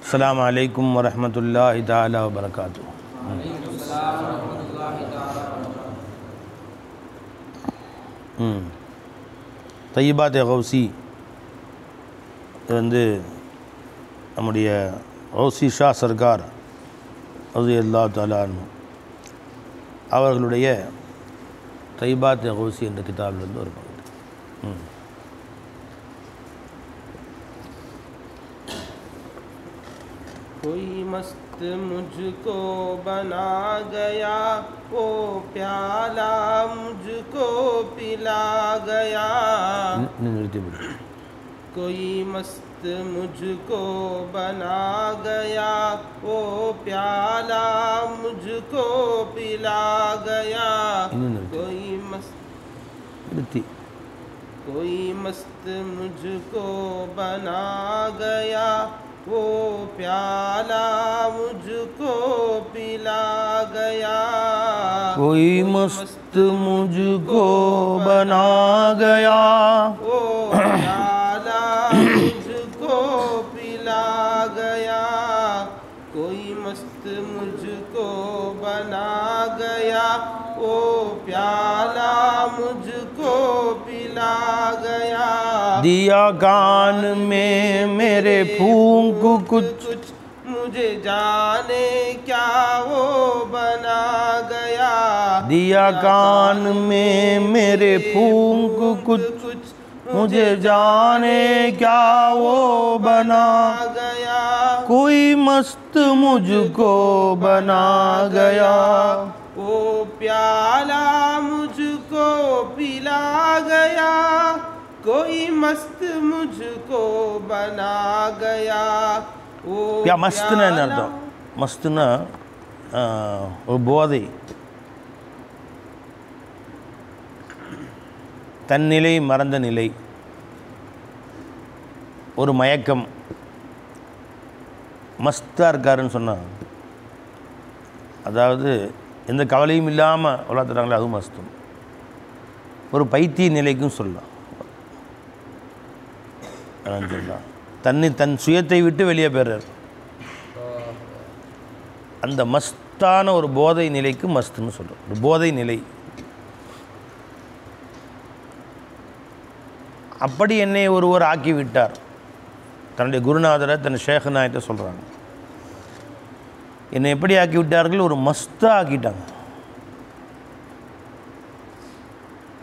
अस्सलामु अलैकुम वरहमतुल्लाहि ताला वबरकातुहू। तय्यबात गौसी வந்து நம்முடைய கௌசி ஷா சர்கார் ரலியல்லாஹு தஆலா அன்ஹு அவர்களுடைய தய்யிபாத் கௌசி என்ற கிதாபிலிருந்து ஒரு பகுதி. कोई मस्त मुझको बना गया, वो प्याला मुझको पिला गया। कोई मस्त मुझको बना गया, वो प्याला मुझको पिला गया। कोई मस्त मुझको बना गया, वो प्याला मुझको पिला गया। कोई मस्त मुझको बना गया, वो प्याला मुझको पिला गया। कोई मस्त मुझको बना गया, वो प्याला मुझको पिला गया। दिया कान में मेरे फूंक कुछ मुझे जाने क्या वो बना गया। दिया कान में मेरे फूंक कुछ मुझे जाने क्या वो बना गया। कोई मस्त मुझको बना गया, वो प्याला मुझको पिला गया। कोई मस्त मुझको बना गया, वो क्या मस्तना என்ன அர்த்தம்? மஸ்துனா ஒரு போதை, தன்னிலை மறந்த நிலை, ஒரு மயக்கம். மஸ்தாக இருக்காருன்னு சொன்னால் அதாவது எந்த கவலையும் இல்லாமல் வளர்த்துறாங்களே அதுவும் மஸ்தும். ஒரு பைத்திய நிலைக்கும் சொல்லலாம். சொல்லலாம் தன் சுயத்தை விட்டு வெளியே பெறார். அந்த மஸ்தான ஒரு போதை நிலைக்கு மஸ்துன்னு சொல்கிறோம். ஒரு போதை நிலை. அப்படி என்னை ஒருவர் ஆக்கி விட்டார். தன்னுடைய குருநாதரை தன் ஷேഖனாயிட்ட சொல்கிறாங்க, என்னை எப்படி ஆக்கி விட்டார்கள்? ஒரு மஸ்தாக ஆக்கிட்டாங்க.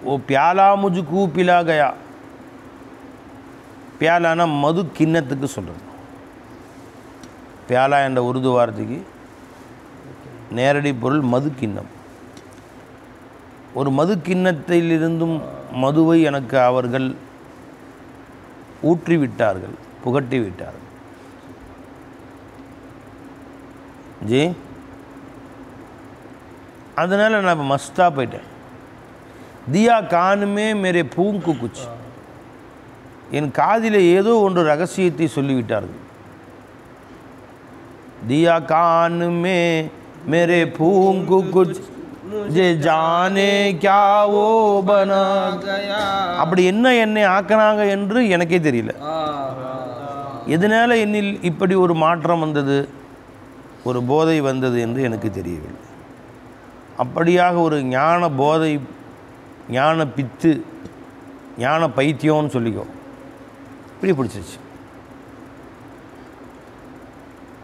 ஓ பியாலா முஜுக்கு பிலா கயா. பியாலானா மது கிண்ணத்துக்கு சொல்கிறது. பியாலா என்ற உருது வார்த்தைக்கு நேரடி பொருள் மது கிண்ணம். ஒரு மது கிண்ணத்திலிருந்தும் மதுவை எனக்கு அவர்கள் ஊற்றிவிட்டார்கள், புகட்டி விட்டார்கள். ஜி அதனால் நான் இப்போ மஸ்தாக போயிட்டேன். தியா கானுமே மேரே பூங்கு குச். என் காதில் ஏதோ ஒன்று ரகசியத்தை சொல்லிவிட்டார்கள். தியா கானுமே மேரே பூங்கு குச் ஜே ஜானே கியா ஓ பனா गया। அப்படி என்னை ஆக்கினாங்க என்று எனக்கே தெரியல. எதனால் என்னில் இப்படி ஒரு மாற்றம் வந்தது, ஒரு போதை வந்தது என்று எனக்கு தெரியவில்லை. அப்படியாக ஒரு ஞான போதை, ஞான பித்து, ஞான பைத்தியம்னு சொல்லிக்கோ, இப்படி பிடிச்சிருச்சு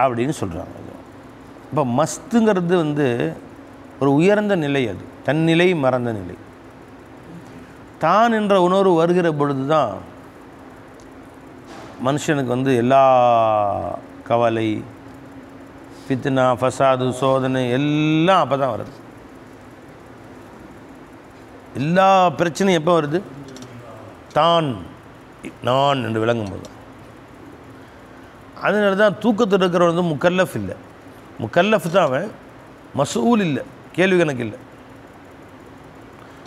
அப்படின்னு சொல்கிறாங்க. இப்போ மஸ்துங்கிறது ஒரு உயர்ந்த நிலை, அது தன்னிலை மறந்த நிலை. தான் என்ற உணர்வு வருகிற பொழுது தான் மனுஷனுக்கு எல்லா கவலை, ஃபித்னா, ஃபசாது, சோதனை எல்லாம் அப்போ தான் வருது. எல்லா பிரச்சனையும் எப்போ வருது? தான் நான் என்று விளங்கும்போது தான். அதனால தான் தூக்கத்தில் இருக்கிறவன் முக்கல்லஃப் இல்லை. முக்கல்லஃப் தான் அவன், மசூல் இல்லை, கேள்வி கணக்கு இல்லை.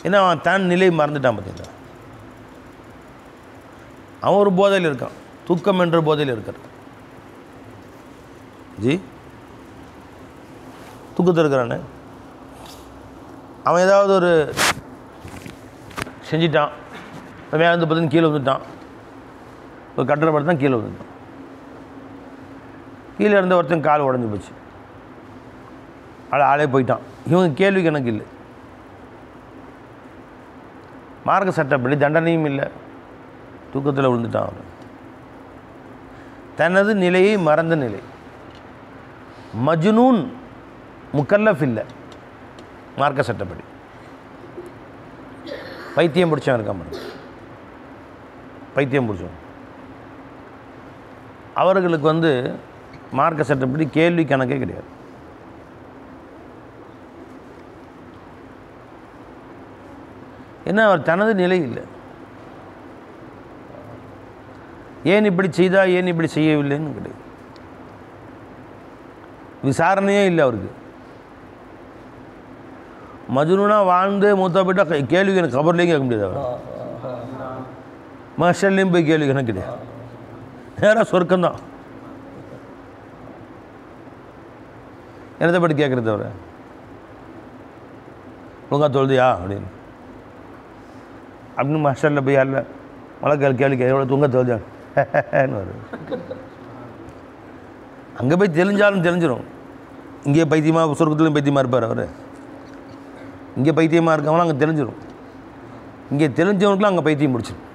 ஏன்னா அவன் தான் நிலை மறந்துட்டான். பார்த்தீங்களா, அவன் ஒரு போதையில் இருக்கான், தூக்கம் என்ற போதையில் இருக்கார். ஜி தூக்கத்தில் இருக்கிறானே அவன் ஏதாவது ஒரு செஞ்சிட்டான், மேலே பார்த்தீங்கன்னா கீழே வந்துட்டான், ஒரு கட்டரை படுத்தான் கீழே வந்துட்டான். கீழே இருந்த ஒருத்தன் கால் உடஞ்சி போச்சு, ஆளே போயிட்டான். இவங்க கேள்வி கணக்கு இல்லை, மார்க்க சட்டப்படி தண்டனையும் இல்லை, தூக்கத்தில் விழுந்துட்டான். அவர் தனது நிலையை மறந்த நிலை. மஜ்னூன் முக்கல்லஃப் இல்லை மார்க்க சட்டப்படி. பைத்தியம் பிடிச்சவன் இருக்காம, பைத்தியம் பிடிச்சவன் அவர்களுக்கு மார்க்க சட்டப்படி கேள்வி கணக்கே கிடையாது. ஏன்னா அவர் தனது நிலை இல்லை. ஏன் இப்படி செய்தா, ஏன் இப்படி செய்யவில்லைன்னு கிடையாது. விசாரணையே இல்லை அவருக்கு. மஜ்னூனா வாழ்ந்து மூத்தா போயிட்டா கேள்வி எனக்கு கபர்லேயும் கேட்க முடியாது, அவர் மஷல்லையும் போய் கேள்வி கணக்கு கிடையாது, நேராக சொர்க்கம்தான். என்னத்தை பற்றி கேட்குறது அவரை? ஒழுங்கா தொழுதியா அப்படின்னு மஷல்ல போய் அல்ல மழை கேள்வி எவ்வளோ தூங்க தொழுதியா வரும். அங்கே போய் தெரிஞ்சாலும் தெரிஞ்சிடும். இங்கே பைத்தியமாக சொர்க்கத்துலையும் பைத்தியமாக இருப்பார் அவர். இங்கே பைத்தியமாக இருக்கவங்களாம் அங்கே தெரிஞ்சிடும். இங்கே தெரிஞ்சவனுக்குலாம் அங்கே பைத்தியம் பிடிச்சிடும்.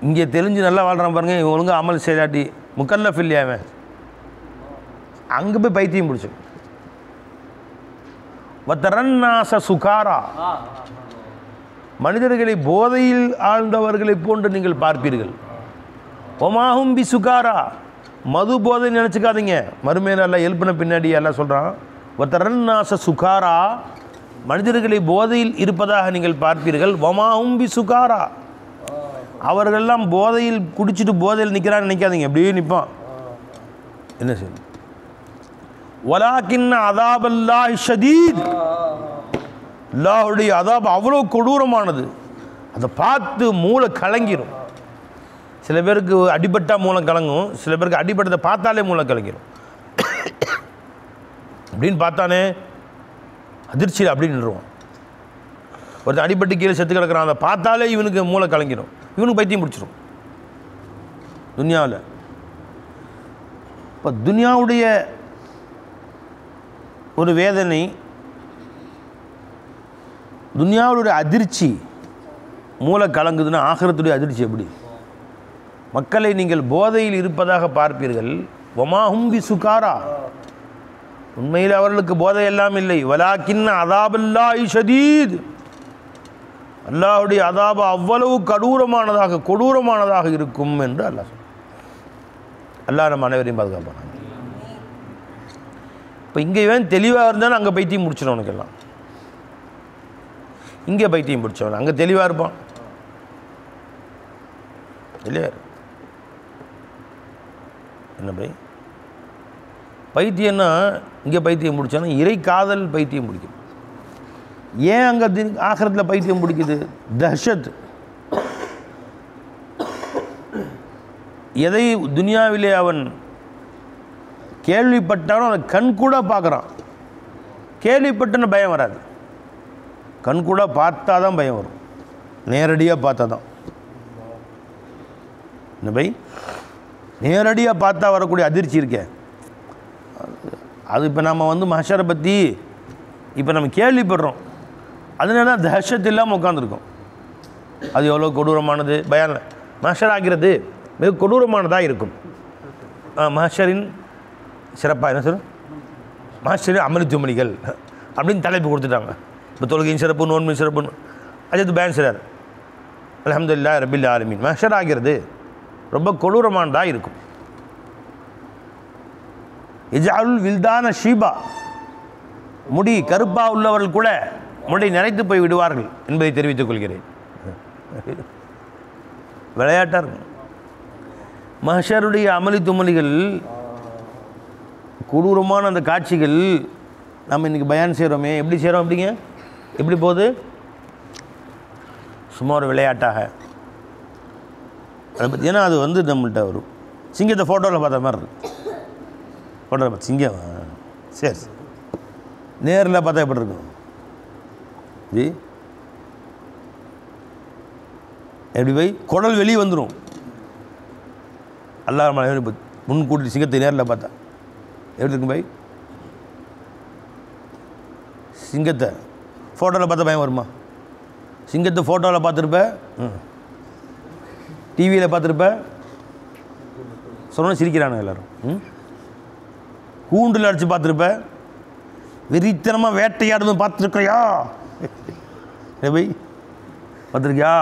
இங்கே தெரிஞ்சு நல்லா வாழ்கிறான் பாருங்க, இவன் ஒழுங்காக அமல் செய்யாட்டி முக்கல்லஃப் இல்லையாவன், அங்கே போய் பைத்தியம் பிடிச்சிடும். வத்தரன்னாச சுகாரா, மனிதர்களை போதையில் ஆழ்ந்தவர்களை போன்று நீங்கள் பார்ப்பீர்கள். ஒமாஹும் பி சுகாரா, மது போதை நினச்சிக்காதீங்க. மறுமையில் எல்லாம் எழுப்பின பின்னாடி எல்லாம் சொல்கிறான், வத்தரன்னாச சுகாரா, மனிதர்களை போதையில் இருப்பதாக நீங்கள் பார்ப்பீர்கள். ஒமாஹும் பி சுகாரா, அவர்களெல்லாம் போதையில் குடிச்சிட்டு போதையில் நிற்கிறான்னு நினைக்காதீங்க, அப்படியே நிற்பான். என்ன செய்யணும்? வலாக்கின் அதாபல்லாஹி ஷதீத், அல்லாஹுடைய அதாப் அவ்வளோ கொடூரமானது. அதை பார்த்து மூளை கலங்கிடும். சில பேருக்கு அடிபட்டால் மூளை கலங்கும், சில பேருக்கு அடிபட்டதை பார்த்தாலே மூளை கலங்கிடும். அப்படின்னு பார்த்தானே அதிர்ச்சியில் அப்படின்னு நின்றுவான். ஒருத்தர் அடிபட்டு கீழே செத்து கிடக்கிறான், அதை பார்த்தாலே இவனுக்கு மூளை கலங்கிடும், இவனுக்கு பைத்தியம் பிடிச்சிடும். துன்யாவில் இப்போ துன்யாவுடைய ஒரு வேதனை, துன்யாவுடைய அதிர்ச்சி மூளை கலங்குதுன்னா ஆகிரத்துடைய அதிர்ச்சி எப்படி? மக்களை நீங்கள் போதையில் இருப்பதாக பார்ப்பீர்கள். வமாஹும் பி சுகாரா, உண்மையில் அவர்களுக்கு போதை எல்லாம் இல்லை. வலாக்கின் அதாபல்லாஹி ஷதீத், அல்லாஹுடைய அதாபு அவ்வளவு கொடூரமானதாக இருக்கும் என்று அல்லாஹ் சொல்றான். அல்லாஹ் நம்ம அனைவரையும் பாதுகாப்பாங்க. இப்போ இங்கே இவன் தெளிவாக இருந்தாலும் அங்கே பைத்தியம் முடிச்சிடவனுக்கெல்லாம். இங்கே பைத்தியம் பிடிச்சவன் அங்கே தெளிவாக இருப்பான் இல்லையா? என்ன பைத்தியம்னா இங்கே பைத்தியம் பிடிச்சானா இறை காதல் பைத்தியம் பிடிக்கும். ஏன் அங்கே ஆகிரத்தில் பைத்தியம் பிடிக்குது? தஹ்ஷத். எதை துனியாவிலே அவன் கேள்விப்பட்டாலும் அதை கண் கூட பார்க்குறான். கேள்விப்பட்டன்னு பயம் வராது, கண் கூட பார்த்தா தான் பயம் வரும், நேரடியாக பார்த்தா தான். என்ன பை? நேரடியாக பார்த்தா வரக்கூடிய அதிர்ச்சி இருக்கே, அது இப்போ நம்ம மஹ்ஷரை பற்றி இப்போ நம்ம கேள்விப்படுறோம், அதனால தான் தஹ்ஷத் இல்லாமல் உட்காந்துருக்கோம். அது எவ்வளோ கொடூரமானது பயான். மஹ்ஷர் ஆகிறது மிக கொடூரமானதாக இருக்கும். மஹ்ஷரின் சிறப்பாக என்ன சார், மஹ்ஷரின் அமளி துமளிகள் அப்படின்னு தலைப்பு கொடுத்துட்டாங்க. இப்போ தொழுகையின் சிறப்பு, நோன்பின் சிறப்புன்னு அஜத்து பயன் செய்றார். அல்ஹம்துலில்லாஹி ரப்பில் ஆலமீன். மஹ்ஷர் ஆகிறது ரொம்ப கொடூரமானதாக இருக்கும். இஜ்அலுல் வில்தான ஷீபா, முடி கருப்பாக உள்ளவர்கள் கூட முடி நிறைத்து போய் விடுவார்கள் என்பதை தெரிவித்துக் கொள்கிறேன். விளையாட்டாக இருக்கும். மஹ்ஷருடைய அமளி துமளிகள், கொடூரமான அந்த காட்சிகள் நம்ம இன்றைக்கி பயான் செய்கிறோமே, எப்படி செய்கிறோம்? அப்படிங்க எப்படி போகுது? சும்மா ஒரு விளையாட்டாக அதை பற்றி. ஏன்னா அது நம்மள்கிட்ட வரும். சிங்கத்தை ஃபோட்டோவில் பார்த்த மாதிரி இருக்கு. ஃபோட்டோவில் பார்த்து சிங்கம் சரி, நேரில் பார்த்தா எப்படி இருக்கும்? எப்படி போய் குடல் வெளியே வந்துடும். அல்லாஹ் முன்கூட்டி சிங்கத்தை நேரில் பார்த்தா எப்படி இருக்கும் பாய்? சிங்கத்தை ஃபோட்டோவில் பார்த்தா பயம் வருமா? சிங்கத்தை ஃபோட்டோவில் பார்த்துருப்ப, டிவியில் பார்த்துருப்ப, சொன்ன சிரிக்கிறானுங்க எல்லோரும். கூண்டில் அடித்து பார்த்துருப்ப, வெறித்தனமாக வேட்டையாடுறது பார்த்துருக்கிறியா? பை பார்த்துருக்கியா?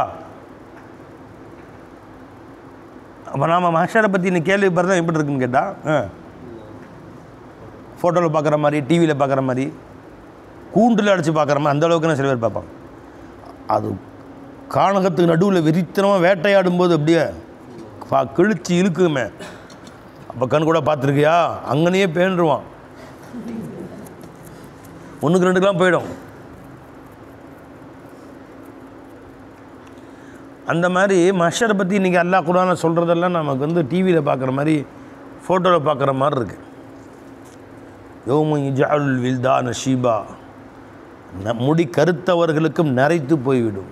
அப்போ நாம் மஹ்ஷரை பற்றி இன்னைக்கு கேள்விப்படுறதா எப்படி இருக்குன்னு கேட்டால், ஃபோட்டோவில் பார்க்குற மாதிரி, டிவியில் பார்க்குற மாதிரி, கூண்டில் அடித்து பார்க்குற மாதிரி அந்த அளவுக்கு சில பேர் பார்ப்பாங்க. அது கானகத்துக்கு நடுவில் வெறித்தனமாக வேட்டையாடும் போது அப்படியே கிழிச்சு இழுக்குமே. அப்போ கண் கூட பார்த்துருக்கியா? அங்கனையே பேண்டுருவான், 1க்கு 2க்கெலாம் போயிடும். அந்த மாதிரி மஹ்ஷரை பற்றி இன்றைக்கி அல்லாஹ் குர்ஆனில் சொல்கிறதெல்லாம் நமக்கு டிவியில் பார்க்குற மாதிரி, ஃபோட்டோவில் பார்க்குற மாதிரி இருக்குது. யௌம யஜ்அலுல் வில்தான ஷீபா, முடி கருத்தவர்களுக்கும் நரைத்து போய்விடும்,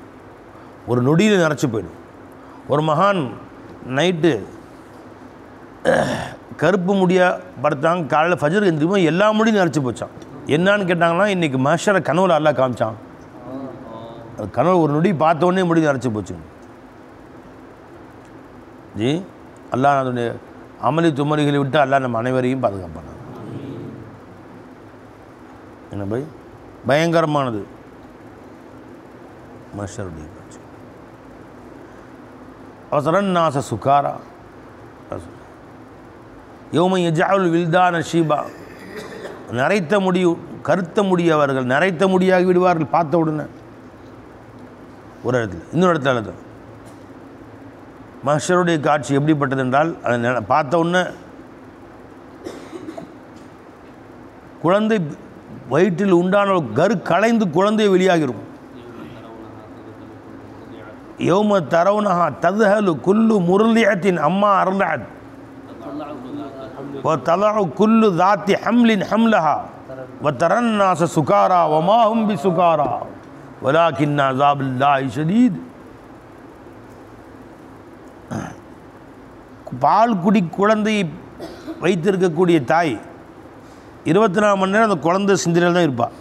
ஒரு நொடியில் நரைச்சி போயிடும். ஒரு மகான் நைட்டு கருப்பு முடியாக படுத்தாங்க, காலையில் ஃபஜ்ருக்கு எந்திரிக்கும் எல்லா முடியும் நரைச்சி போச்சான். என்னான்னு கேட்டாங்கன்னா, இன்றைக்கி மஹ்ஷரை கனவுல அல்லாஹ் காமிச்சான். அது கனவு ஒரு நொடி பார்த்தோன்னே முடி நரைச்சி போச்சு. ஜி அல்லாஹ் அதனுடைய அமளி துமளிகளை விட்டு அல்லாஹ் நம்ம அனைவரையும் பாதுகாப்பான. என்ன பை? பயங்கரமானது மஹ்ஷருடைய காட்சி. அவசரன் நாச சுகாரா, யௌம யஜ்அலுல் வில்தான ஷீபா, நரைத்த முடி கருத்த முடியவர்கள் நரைத்த முடியாகி விடுவார்கள் பார்த்த உடனே. ஒரு இடத்துல, இன்னொரு இடத்துல எழுது மஹ்ஷருடைய காட்சி எப்படிப்பட்டது என்றால், அதை பார்த்த உடனே குழந்தை வயிற்றில் உண்டான கரு கலைந்து குழந்தை வெளியாகிரும். யௌம தரவுனஹா தத்ஹலு குல்லு முர்லிஅத்தின் அம்மா அர்லஅத் வ தலஉ குல்லு ذات حمل حملها وترى الناس سكارى وما هم بسكارى ولكن عذاب الله شديد. பால் குடி குழந்தையை வைத்திருக்கக்கூடிய தாய் 24 மணி நேரம் அந்த குழந்தை சிந்தனையில் தான் இருப்பாள்.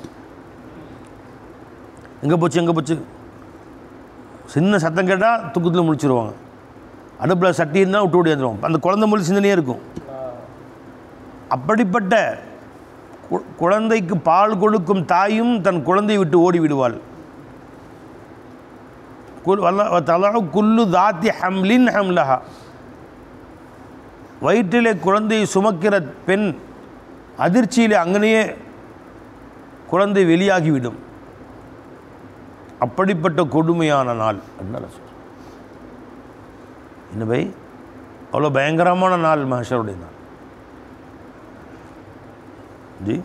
எங்கே போச்சு சின்ன சத்தம் கேட்டால் தூக்கத்தில் முடிச்சிருவாங்க. அடுப்பில் சட்டி இருந்தால் விட்டு ஓடியாந்துருவாங்க. அந்த குழந்தை மொழி சிந்தனையே இருக்கும். அப்படிப்பட்ட குழந்தைக்கு பால் கொடுக்கும் தாயும் தன் குழந்தையை விட்டு ஓடி விடுவாள். குல்லு தாத்தி ஹம்லின் ஹம்லஹா, வயிற்றிலே குழந்தையை சுமக்கிற பெண் அதிர்ச்சியிலே அங்கனையே குழந்தை வெளியாகிவிடும். அப்படிப்பட்ட கொடுமையான நாள் என்ன பை? அவ்வளோ பயங்கரமான நாள் மஹ்ஷருடைய நாள் ஜி.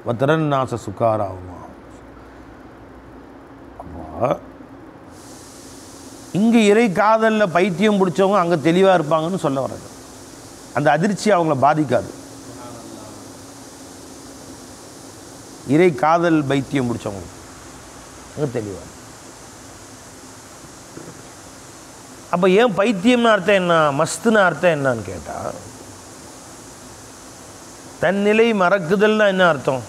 வதரன் நாச சுகாராவுமா. இங்கே இறை காதலில் பைத்தியம் பிடிச்சவங்க அங்கே தெளிவாக இருப்பாங்கன்னு சொல்ல வர்றது. அந்த அதிர்ச்சி அவங்கள பாதிக்காது. இறை காதல் பைத்தியம் பிடிச்சவங்க அங்கே தெளிவாக. அப்போ ஏன் பைத்தியம்னு அர்த்தம் என்ன, மஸ்துன்னு அர்த்தம் என்னன்னு கேட்டால், தன் நிலை மறக்குதல்னா என்ன அர்த்தம்?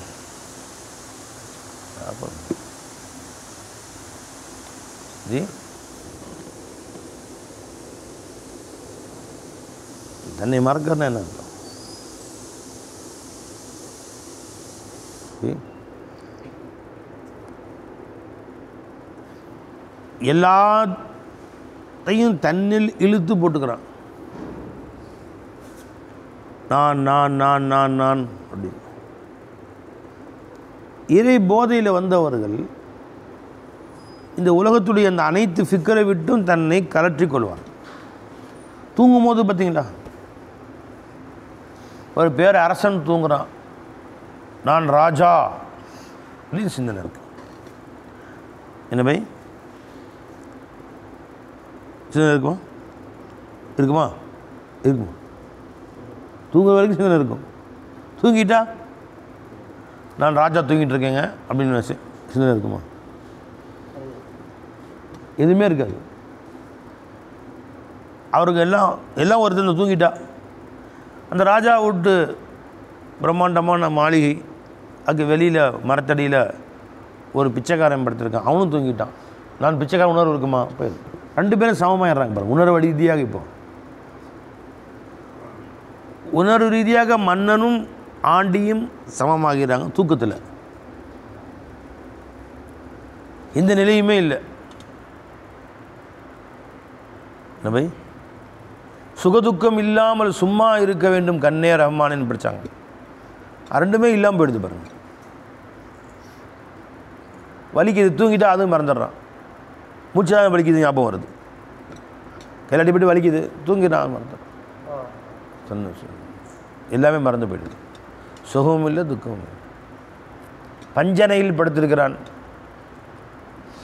ஜி தன்னை மறக்கிறதுனா என்ன அர்த்தம்? எல்லாத்தையும் தன்னில் இழுத்து போட்டுக்கிறான். நான் நான் நான் நான் நான் அப்படி. இறை போதையில் வந்தவர்கள் இந்த உலகத்துடைய அந்த அனைத்து ஃபிக்கரை விட்டும் தன்னை கலற்றிக் கொள்வார். தூங்கும் போது பார்த்தீங்களா, ஒரு பேர் அரசன் தூங்குறான், நான் ராஜா அப்படின்னு சிந்தனை இருக்கு. என்ன பை சிந்தனை இருக்குமா? இருக்குமா? இருக்குமா? தூங்குற வரைக்கும் சிந்தனை இருக்கும். தூங்கிட்டா நான் ராஜா தூங்கிட்டு இருக்கேங்க அப்படின்னு சிந்தனை இருக்குமா? எதுவுமே இருக்காது. அவருக்கு எல்லாம் ஒருத்தர் தூங்கிட்டா. அந்த ராஜா விட்டு பிரம்மாண்டமான மாளிகை, அதுக்கு வெளியில் மரத்தடியில் ஒரு பிச்சைக்காரன் படுத்திருக்கான், அவனும் தூங்கிட்டான். நான் பிச்சைக்காரன் உணர்வு இருக்குமா? போய் 2 பேரும் சமமாயிடுறாங்க பாருங்க. உணர்வு ரீதியாக இப்போ உணர்வு ரீதியாக மன்னனும் ஆண்டியும் சமமாகிறாங்க தூக்கத்தில். எந்த நிலையுமே இல்லை. என்ன பை? சுகதுக்கம் இல்லாமல் சும்மா இருக்க வேண்டும் கண்ணே ரஹ்மானேன்னு படித்தாங்க. 2மே இல்லாமல் போயிடுது பாருங்க. வலிக்குது, தூங்கிட்டா அதுவும் மறந்துடுறான். மூச்சாக வலிக்குது, ஞாபகம் வருது. கையில் அடிப்பட்டு வலிக்குது, தூங்கிட்டான், மறந்துடுறான். எல்லாமே மறந்து போயிடுது. சுகமும் இல்லை, துக்கமும் இல்லை. பஞ்சனையில் படுத்திருக்கிறான்,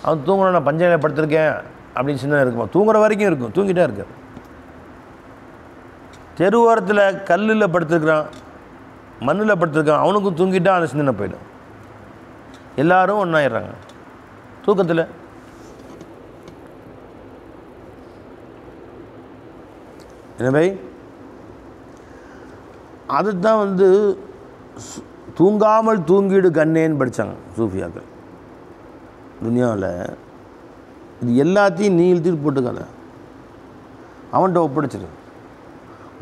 அவன் தூங்கணும், நான் பஞ்சனையில் படுத்திருக்கேன் அப்படின்னு சிந்தனை இருக்குமா? தூங்குற வரைக்கும் இருக்கும், தூங்கிட்டே இருக்கார். தெருவோரத்தில் கல்லில் படுத்திருக்கிறான், மண்ணில் படுத்திருக்கான், அவனுக்கும் தூங்கிட்டா அந்த சிந்தனை போயிடும். எல்லாரும் ஒன்றாயிடுறாங்க தூக்கத்தில். எனவே அதுதான் தூங்காமல் தூங்கிடு கண்ணேன்னு படித்தாங்க சூஃபியாக்கள். துனியாவில் இது எல்லாத்தையும் நீ இழுத்துட்டு போட்டுக்காத, அவன்கிட்ட ஒப்படைச்சிரு.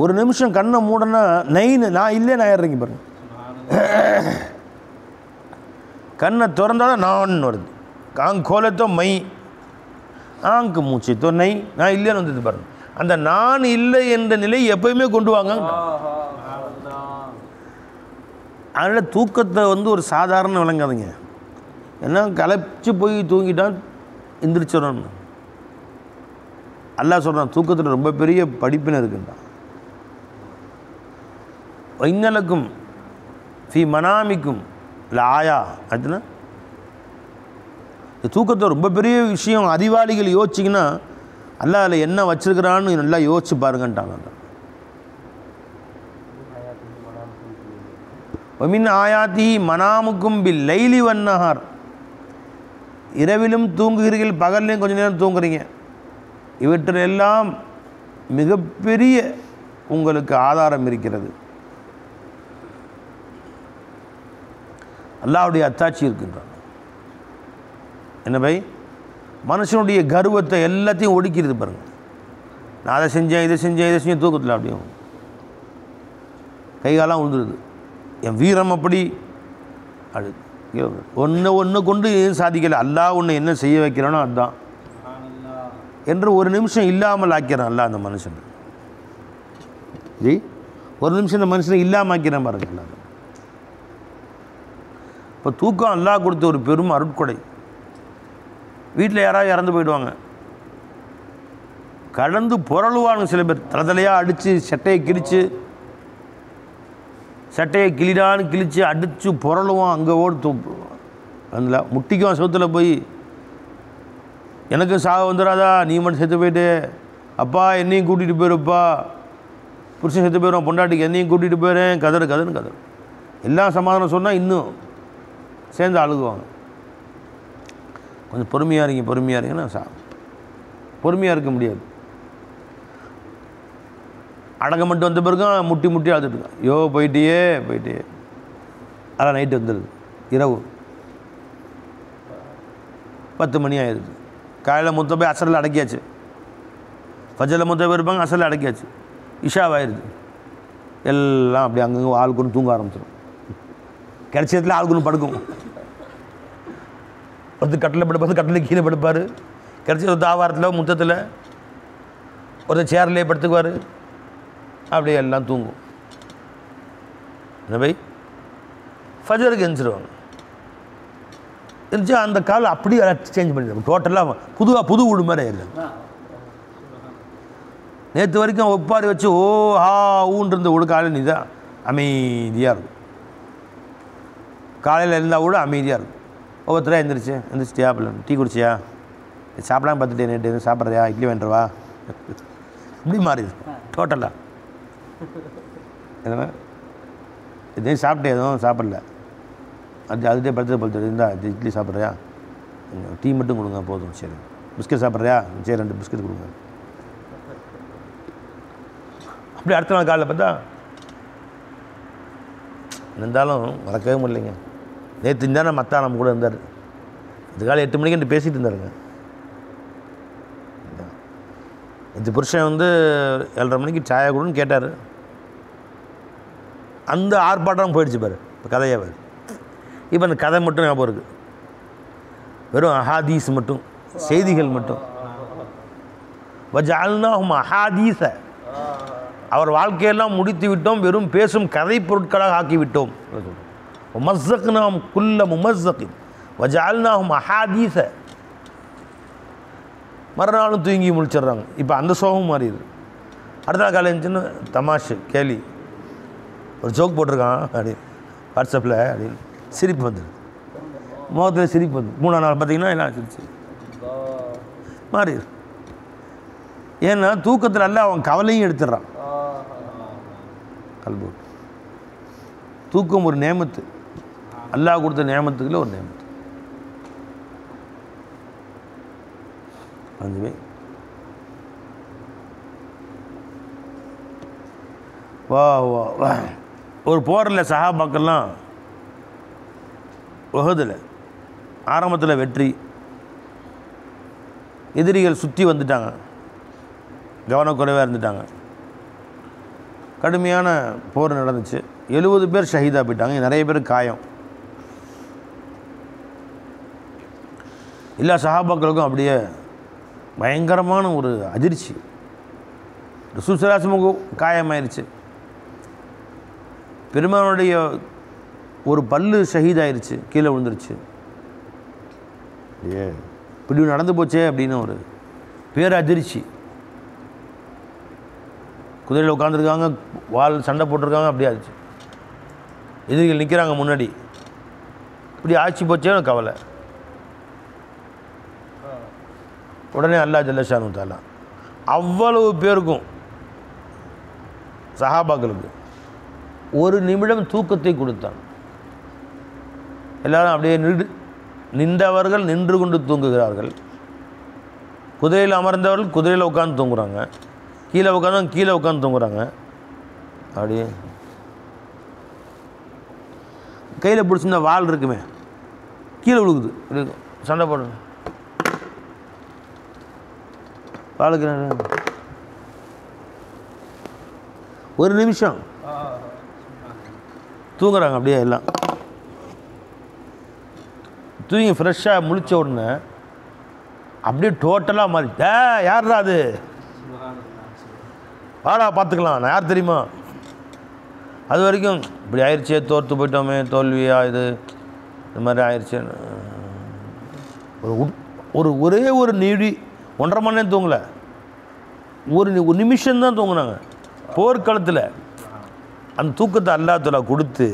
ஒரு நிமிஷம் கண்ணை மூடனா நான் இல்லை நான் இறங்கி பாருங்க. கண்ணை திறந்தாதான் நான் வருது. கோலத்தோ மை, ஆங்கு மூச்சைத்தோ நை, நான் இல்லைன்னு வந்தது பாருங்க. அந்த நான் இல்லை என்ற நிலை எப்பயுமே கொண்டு வாங்க. அதனால் தூக்கத்தை ஒரு சாதாரண விளங்காதுங்க. ஏன்னா களைச்சி போய் தூங்கிட்டான் எந்திரிச்சிடணும். அல்லாஹ் சொல்கிறான் தூக்கத்தில் ரொம்ப பெரிய படிப்பினை இருக்குன்றான். வைநலக்கும் ஃபி மனாமிக்கும் இல்லை ஆயா. அதுனா இந்த தூக்கத்தை ரொம்ப பெரிய விஷயம். அறிவாளிகள் யோசிச்சிங்கன்னா அல்லாஹ் அதில் என்ன வச்சிருக்கிறான்னு நல்லா யோசிச்சு பாருங்கன்ட்டாங்க. ஒமின் ஆயாத்தி மனாமுக்கும் பில் லைலி வன்னஹார். இரவிலும் தூங்குகிறீர்கள், பகல்லையும் கொஞ்சம் நேரம் தூங்குறீங்க. இவற்றிலெல்லாம் மிகப்பெரிய உங்களுக்கு ஆதாரம் இருக்கிறது. அல்லாஹ்வுடைய அத்தாட்சி இருக்கின்றான். என்ன பை? மனுஷனுடைய கர்வத்தை எல்லாத்தையும் ஒடுக்கிறது பாருங்க. நான் அதை செஞ்சேன், இதை செஞ்சேன் தூக்கத்தில் அப்படியும் கைகாலாம் உழுந்துருது. என் வீரம் அப்படி அது ஒன்று கொண்டு சாதிக்கலை. அல்லாஹ் ஒன்று என்ன செய்ய வைக்கிறானோ அதுதான் என்று ஒரு நிமிஷம் இல்லாமல் ஆக்கிறான் அல்லாஹ் அந்த மனுஷன். ஒரு நிமிஷம் இந்த மனுஷனை இல்லாமல் ஆக்கிறான் பாருங்க. இப்போ தூக்கம் அல்லாஹ் கொடுத்த ஒரு பெரும் அருட்கொடை. வீட்டில் யாராவது இறந்து போயிடுவாங்க, கடந்து புரளுவானுங்க சில பேர். தலையாக அடித்து சட்டையை கிளிடான்னு கிழித்து அடித்து புரளுவான். அங்கே ஓடு அதில் முட்டிக்குவான் சவுத்தில் போய். எனக்கு சாக வந்துடாதா, நீ மட்டும் செத்து போயிட்டு, அப்பா என்னையும் கூட்டிகிட்டு போயிருப்பா, புருஷன் செத்து போயிடுவான், பொண்டாட்டிக்கு என்னையும் கூட்டிகிட்டு போயிடுறேன், கதறு. எல்லாம் சமாதானம் சொன்னால் இன்னும் சேர்ந்து அழுகுவாங்க. கொஞ்சம் பொறுமையாக இருங்கன்னா பொறுமையாக இருக்க முடியாது. அடங்க மட்டும் வந்த பிறகு முட்டி அழுதுட்டுருக்கான். ஐயோ போயிட்டே. அதான் நைட்டு வந்துடுது, இரவு 10 மணி ஆயிடுது. காலையில் முத்த போய் அசரில் அடக்கியாச்சு, ஃபஜரில் முத்த போய் இருப்பாங்க, அசரில் அடக்கியாச்சு, இஷாவாயிருது. எல்லாம் அப்படி அங்கங்கே ஆளுக்குன்னு தூங்க ஆரம்பிச்சிடும். கிடைச்ச இடத்துல ஆளுக்குன்னு படுக்கும். கட்டில் படுப்பார், கட்டில் கீழே படுப்பார். கிடைச்ச ஒரு தாவாரத்தில் முத்தத்தில் ஒரு சேர்லேயே படுத்துக்குவார். அப்படியே எல்லாம் தூங்கும். என்ன பை? ஃபஜருக்கு எழுந்திருவாங்க. எழுந்திரிச்சா அந்த கால் அப்படியே சேஞ்ச் பண்ணிடுவாங்க. டோட்டலாக புது வீடு மாதிரி ஆயிடுது. நேற்று வரைக்கும் ஒப்பாரி வச்சு ஓ ஹா ஊன்னு இருந்த வீடு காலையில் நீதான் அமைதியாக இருக்கும். காலையில் இருந்தால் கூட அமைதியாக இருக்கும். ஒவ்வொருத்தராக எந்திரிச்சிட்டியா, டீ குடிச்சியா, சாப்பிடாம பார்த்துட்டே நேற்று எதுவும் சாப்பிட்றியா, இட்லி வேண்டுவா, இப்படி மாறிடுது டோட்டலாக. எதுனா எதையும் சாப்பிட்டு எதுவும் சாப்பிடல, அதுகிட்டே படுத்து இருந்தா இட்லி சாப்பிட்றியா, டீ மட்டும் கொடுங்க போதும், சரி பிஸ்கட் சாப்பிட்றியா, சரி 2 பிஸ்கட் கொடுங்க. அப்படி அடுத்த நாள் காலையில் பார்த்தா இருந்தாலும் மறக்கவே முடியலைங்க. நேற்று இருந்தால் நான் மற்றா நம்ம கூட இருந்தார். இது காலை 8 மணிக்கு பேசிகிட்டு இருந்தாருங்க. இந்த புருஷன் வந்து 7:30 மணிக்கு சாயா கொடுன்னு கேட்டார். அந்த ஆர்ப்பாட்டம் போயிடுச்சு பாரு இப்போ கதையாக பாரு. இப்போ அந்த கதை மட்டும் ஞாபகம் இருக்குது. வெறும் அஹாதீஸ் மட்டும், செய்திகள் மட்டும். வஜஅல்னாஹும் அஹாதீஸ, அவர் வாழ்க்கையெல்லாம் முடித்து விட்டோம், வெறும் பேசும் கதை பொருட்களாக ஆக்கிவிட்டோம். மஸ்ஸக்னாஹும் குல்ல முமஸ்ஸகின் வஜஅல்னாஹும் அஹாதீஸ. மறுநாளும் தூங்கி முழிச்சிடுறாங்க. இப்போ அந்த சோகம் மாறிடுது. அடுத்த நாள் காலையில் இருந்துச்சுன்னு தமாஷு கேலி ஒரு ஜோக் போட்டிருக்கான் அப்படின்னு வாட்ஸ்அப்பில் அப்படின்னு சிரிப்பு வந்துடுது. முகத்தில் சிரிப்பு வந்து 3ஆம் நாள் பார்த்தீங்கன்னா எல்லாம் சிரிச்சு மாறிடு. ஏன்னா தூக்கத்தில் எல்லாம் அவன் கவலையும் எடுத்துடுறான். கல்பு தூக்கம் ஒரு நேமத்து, அல்லாஹ் கொடுத்த நேமத்துக்குள்ள ஒரு நேமத்து. 5 பேர் வா வா வா. ஒரு போரில் சஹாபாக்கெல்லாம் உஹதில் ஆரம்பத்தில் வெற்றி, எதிரிகள் சுற்றி வந்துட்டாங்க, கவனக்குறைவாக இருந்துட்டாங்க. கடுமையான போர் நடந்துச்சு. 70 பேர் ஷஹீதாக போயிட்டாங்க, நிறைய பேர் காயம். எல்லா சஹாபாக்களுக்கும் அப்படியே பயங்கரமான ஒரு அதிர்ச்சி. ரசூல் ஸல்லல்லாஹு அலைஹி வஸல்லம் காயமாயிருச்சு. பெருமானுடைய ஒரு பல்லு ஷஹீதாயிருச்சு, கீழே விழுந்துருச்சு. இப்படி நடந்து போச்சே அப்படின்னு ஒரு பேரதிர்ச்சி. குதிரையில் உட்காந்துருக்காங்க, வால் சண்டை போட்டிருக்காங்க, அப்படி ஆச்சு. எதிரிகள் நிற்கிறாங்க முன்னாடி, இப்படி ஆட்சி போச்சே கவலை. உடனே அல்லாஹ் ஜல்ல ஷானு தஆலா அவ்வளவு பேருக்கும் சஹாபாக்களுக்கு ஒரு நிமிடம் தூக்கத்தை கொடுத்தான். எல்லாரும் அப்படியே நின்றவர்கள் நின்று கொண்டு தூங்குகிறார்கள், குதிரையில் அமர்ந்தவர்கள் குதிரையில் உட்காந்து தூங்குறாங்க, கீழே உட்காந்து கீழே உட்காந்து தூங்குறாங்க. அப்படியே கையில் பிடிச்சிருந்த வால் இருக்குமே கீழே விழுகுது, சண்டை போடுங்க வாளுக்கு. ஒரு நிமிஷம் தூங்குறாங்க அப்படியே எல்லாம். தூங்கி ஃப்ரெஷ்ஷாக முழிச்ச உடனே அப்படியே டோட்டலாக மாறி, யார்ரா அது, வாடா பார்த்துக்கலாம், நான் யார் தெரியுமா. அது வரைக்கும் இப்படி ஆயிடுச்சே, தோற்று போயிட்டோமே, தோல்வியா இது, இந்த மாதிரி ஆயிடுச்சு. ஒரு ஒரே ஒரு நீடி 1.5 மணி நேரம் தூங்கலை, ஒரு நிமிஷம்தான் தூங்குனாங்க போர்க்களத்தில். அந்த தூக்கத்தை அல்லாஹ் தஆலா கொடுத்து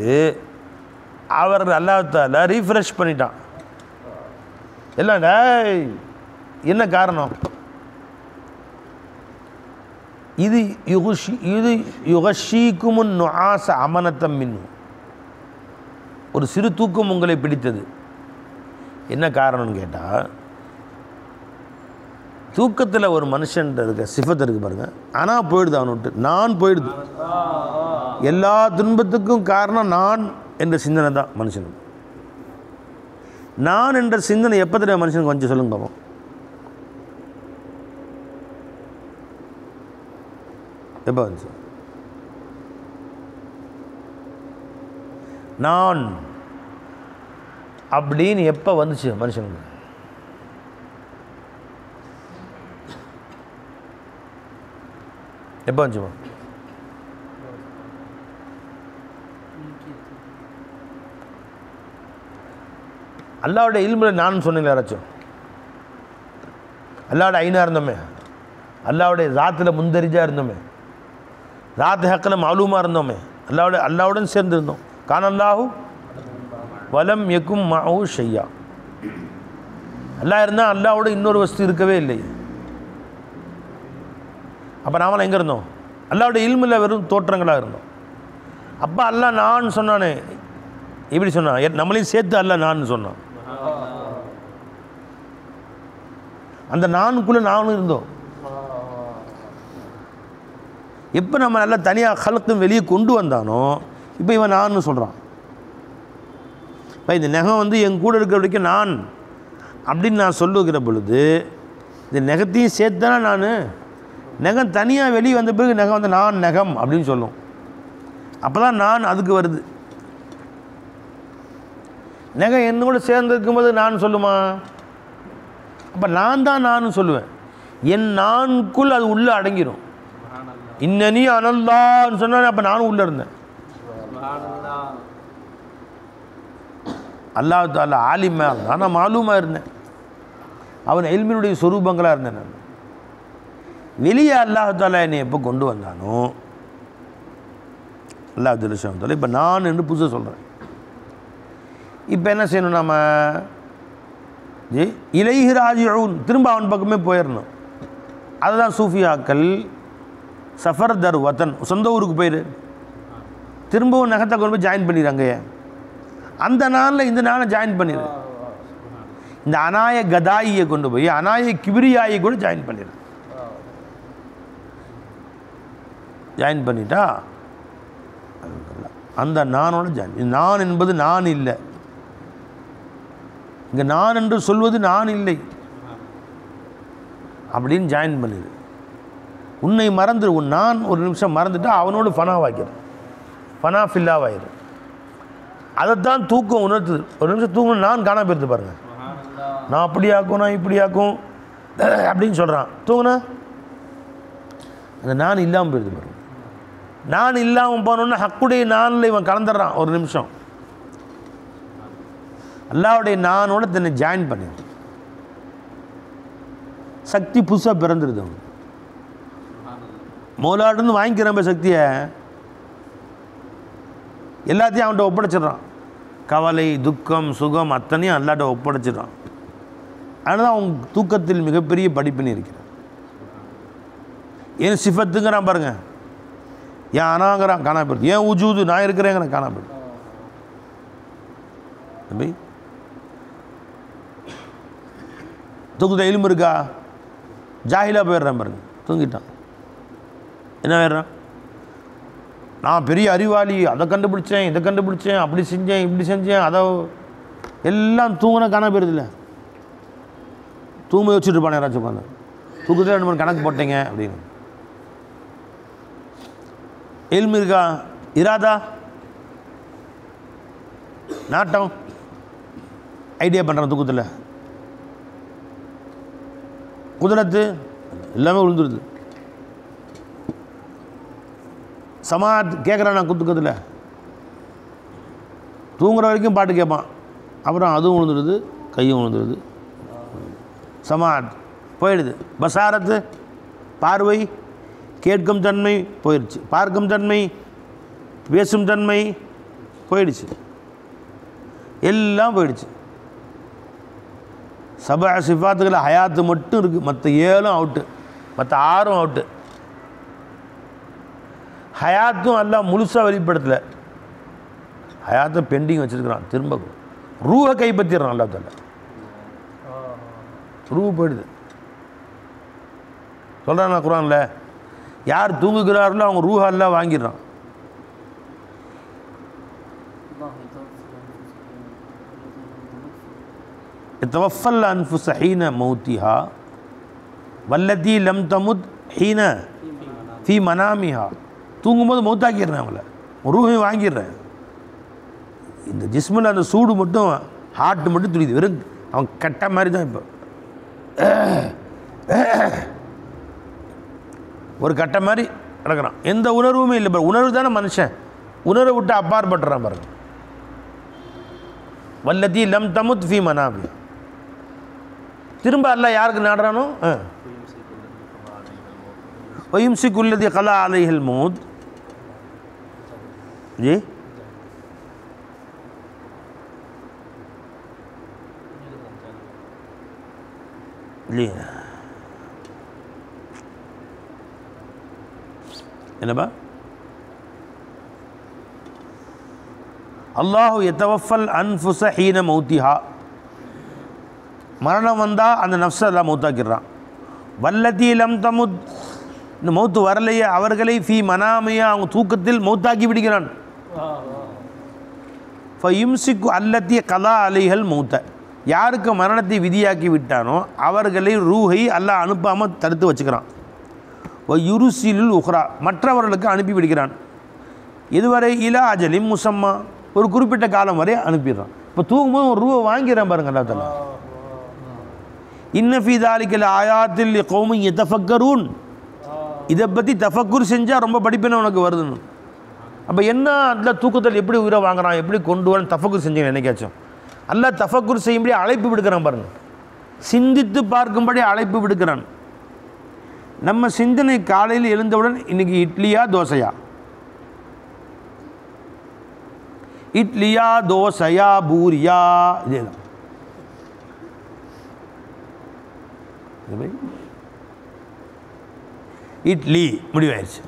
அவர் அல்லாஹ் தஆலா ரீஃப்ரெஷ் பண்ணிட்டான் எல்லாம். என்ன காரணம்? இது யுகஷீக்குமுன் நுஆஸ அமனத்தம் மின்னு, ஒரு சிறு தூக்கம் உங்களை பிடித்தது. என்ன காரணம்னு கேட்டால், தூக்கத்தில் ஒரு மனுஷன் இருக்க சிஃபத் இருக்குது பாருங்க, ஆனால் போயிடுது, அவனை விட்டு நான் போயிடுது. எல்லா துன்பத்துக்கும் காரணம் நான் என்ற சிந்தனை தான் மனுஷனுக்கு. நான் என்ற சிந்தனை எப்போ தெரியும் மனுஷனுக்கு? கொஞ்சம் சொல்லுங்க பாப்போம். எப்போ வந்துச்சு? நான் அப்படின்னு எப்போ வந்துச்சு மனுஷனுக்கு? எப்போ வந்துச்சுமா? அல்லாவுடைய இல்மில் நான் சொன்னீங்களா யாராச்சும்? அல்லாவுடைய ஐனா இருந்தோமே, அல்லாவுடைய ஜாத்தில் முந்தரிஜா இருந்தோமே, ஜாத் ஹக்கில் மாலூமாக இருந்தோமே, அல்லாவுடன் சேர்ந்து இருந்தோம். கானல்லாஹு வலம் யக்கும் மஅஹு ஷையா. அல்லாஹ் இருந்தால் அல்லாவோட இன்னொரு வஸ்து இருக்கவே இல்லை. அப்போ நாமெல்லாம் எங்கே இருந்தோம்? அல்லாவுடைய இல்மில் வெறும் தோற்றங்களாக இருந்தோம். அப்போ அல்லாஹ் நான் சொன்னானே, இப்படி சொன்னான், நம்மளையும் சேர்த்து அல்லாஹ் நான் சொன்னான். அந்த நானுக்குள்ளே நானும் இருந்தோம். எப்போ நம்ம நல்லா தனியாக ஹல்க்கும் வெளியே கொண்டு வந்தானோ இப்போ இவன் நான் சொல்கிறான். இப்போ இந்த நகம் வந்து என் கூட இருக்கிற வரைக்கும் நான் அப்படின்னு நான் சொல்லுகிற பொழுது இந்த நகத்தையும் சேர்த்து தானே நான். நகம் தனியாக வெளியே வந்த பிறகு நகம் வந்து நான் நகம் அப்படின்னு சொல்லும். அப்போ தான் நான் அதுக்கு வருது. நகம் என்னோட சேர்ந்துருக்கும்போது நான் சொல்லுமா? அப்போ நான் தான் நான் சொல்லுவேன். என் நான்குள் அது உள்ளே அடங்கிடும். இன்னனி அனல்லான்னு சொன்னால் அப்போ நானும் உள்ளே இருந்தேன். அல்லாஹ் தாலா ஆலிமாக இருந்தான், நான் மாலூமாக இருந்தேன். அவன் எல்மினுடைய சொரூபங்களாக இருந்தேன். நான் வெளியே அல்லாஹ் தாலா என்னை எப்போ கொண்டு வந்தானோ அல்லாஹ் தாலா இப்போ நான் என்று புதுசாக சொல்கிறேன். இப்போ என்ன செய்யணும்? நம்ம இலைஹி ராஜிஊன், திரும்ப அவன் பக்கமே போயிடணும். அதுதான் சூஃபியாக்கள் சஃபர் தர் வத்தன், சொந்த ஊருக்கு போயிரு, திரும்பவும் நகத்தை கொண்டு போய் ஜாயின் பண்ணிடுறாங்க. அந்த நாளில் இந்த நாளை ஜாயின் பண்ணிடு. இந்த அநாய கதாயியை கொண்டு போய் அநாய கிபிரியாயை கூட ஜாயின் பண்ணிடு. ஜாயின் பண்ணிட்டா அந்த நானோட ஜாயின். நான் என்பது நான் இல்லை. இங்கே நான் என்று சொல்வது நான் இல்லை அப்படின்னு ஜாயின் பண்ணிடு. உன்னை மறந்துடு. உன் நான் ஒரு நிமிஷம் மறந்துட்டா அவனோடு ஃபனாவாக்கிடு, ஃபனா ஃபில்லாவாயிரு. அதைத்தான் தூக்கம் உணர்த்துது. ஒரு நிமிஷம் தூங்கணும், நான் காணாம போயிடுது பாருங்கள். நான் அப்படியாக்கும், நான் இப்படியாக்கும் அப்படின்னு சொல்கிறான். தூங்குனா அந்த நான் இல்லாமல் போயிடுது பாருங்க. நான் இல்லாமல் போனோன்னா ஹக்குடைய நானில் இவன் கலந்துடுறான். ஒரு நிமிஷம் அல்லாஹ்வுடைய நானோட தன்னை ஜாயின் பண்ணிடு. சக்தி புதுசாக பிறந்துடுது. அவன் மௌலாடுன்னு வாங்கிக்கிற சக்தியை எல்லாத்தையும் அவன்கிட்ட ஒப்படைச்சிடுறான். கவலை, துக்கம், சுகம் அத்தனையும் அல்லாட்ட ஒப்படைச்சிடுறான். அதனால தான் அவங்க தூக்கத்தில் மிகப்பெரிய படிப்பினை இருக்கிறான். ஏன் சிஃபத்துங்கிறான் பாருங்க, ஏன் அனாங்கிறான் காணா போயிடுது, ஏன் உஜூது நான் இருக்கிறேங்கிறான் காணா போயிடுது. தம்பி தூக்கத்தை எலும்பு இருக்கா? ஜாஹிலாக போயிடுறான் பாருங்க, தூங்கிட்டான். என்ன வேறான்? நான் பெரிய அறிவாளி, அதை கண்டுபிடிச்சேன், இதை கண்டுபிடிச்சேன், அப்படி செஞ்சேன், இப்படி செஞ்சேன், அதை எல்லாம் தூங்கினா காணா போயிருதில்ல. தூங்க வச்சுட்டு இருப்பானே யாராச்சும் உட்காந்து, தூக்கத்தில் 2 மணி கணக்கு போட்டீங்க அப்படின்னு. எல்மு இருக்கா? இராதா, நாட்டம், ஐடியா பண்ணுறான் தூக்கத்தில், குதிரத்து எல்லாமே விழுந்துருது. சமாத் கேட்குறான் நான் தூக்கத்தில், தூங்குற வரைக்கும் பாட்டு கேட்பான், அப்புறம் அதுவும் விழுந்துடுது, கையும் விழுந்துடுது. சமாத் போயிடுது. பசாரத்து பார்வை, கேட்கும் தன்மை போயிடுச்சு, பார்க்கும் தன்மை, பேசும் தன்மை போயிடுச்சு, எல்லாம் போயிடுச்சு. சபா சிஃபாத்துக்களை ஹயாத்து மட்டும் இருக்குது, மற்ற 7 அவுட்டு, மற்ற 6 அவுட்டு. ஹயாத்தும் எல்லாம் முழுசாக வெளிப்படுத்தலை, ஹயாத்தை பெண்டிங் வச்சுருக்கிறான். திரும்ப ரூஹை கைப்பற்றிடுறான் அல்லா தாலா. ரூ போயிடுது. சொல்கிறான் நான் குரானில், யார் தூங்குகிறார்களோ அவங்க ரூஹா எல்லாம் வாங்கிடுறான். தவஃபல் அன்ஃபுஸ ஹீன மௌத்திஹா வல்லதி லம் தமுத் ஹீன ஃபீ மனாமிஹா. தூங்கும்போது மௌத்தாக்கிடுறேன், அவங்கள ரூஹையும் வாங்கிடுறேன். இந்த ஜிஸ்மில் அந்த சூடு மட்டும், ஹார்ட் மட்டும் துடிது, வெறும் அவன் கட்ட மாதிரி தான். இப்போ ஒரு கட்ட மாதிரி கிடக்கிறான், எந்த உணர்வுமே இல்லை. பாரு, உணர்வு தானே மனுஷன், உணர்வை விட்டு அப்பாற்பட்டுறான் பாருங்க. வல்லதி லம் தமுத் ஃபீ மனாமி. திரும்ப அல்லாஹ் யாருக்கு நாடுறானோ, வயும்சிகு அல்லதி கலா அலைஹில் மௌத். ஜி இல்லையா? என்னப்பா? அல்லாஹு யதவஃபல் அன்ஃபுஸ ஹீன மௌத்திஹா. மரணம் வந்தால் அந்த நஃப்ஸை எல்லாம் மௌத்தாக்கிடுறான். வல்லதி லம் தமுத் இந்த மௌத்து வரலையே அவர்களை ஃபீ மனாமையா அவங்க தூக்கத்தில் மௌத்தாக்கி விடுகிறான். ஃபயும்சிக்கு அல்லத்திய கலா அலைகள் மௌத்த, யாருக்கு மரணத்தை விதியாக்கி விட்டானோ அவர்களை ரூஹை அல்லாஹ் அனுப்பாமல் தடுத்து வச்சுக்கிறான். யுருசிலுல் உஹ்ரா, மற்றவர்களுக்கு அனுப்பி விடுகிறான். இதுவரை இலா அஜலிம் முசம்மா, ஒரு குறிப்பிட்ட காலம் வரை அனுப்பிடுறான். இப்போ தூங்கும்போது ஒரு ரூபா வாங்கிறான் பாருங்க அல்லா தஆலா. இன்ன ஃபீ தாலிகல் ஆயாத்தில் கௌமன் யதஃபக்கரூன், இதை பற்றி தஃபக்குர் செஞ்சால் ரொம்ப படிப்பினை உனக்கு வருதுன்னு. அப்போ என்ன அல்ல தூக்கத்தில் எப்படி உயிரை வாங்குறான், எப்படி கொண்டு வரணும் தஃபக்குர் செஞ்சேன் என்னைக்காச்சும். அல்லாஹ் தஃபக்குர் செய்யும்படி அழைப்பு விடுக்கிறான் பாருங்கள், சிந்தித்து பார்க்கும்படி அழைப்பு விடுக்கிறான். நம்ம சிந்தனை காலையில் எழுந்தவுடன் இன்றைக்கி இட்லியா தோசையா, இட்லியா தோசையா பூரியா, இதே தான். இட்லி முடிவாயிடுச்சு.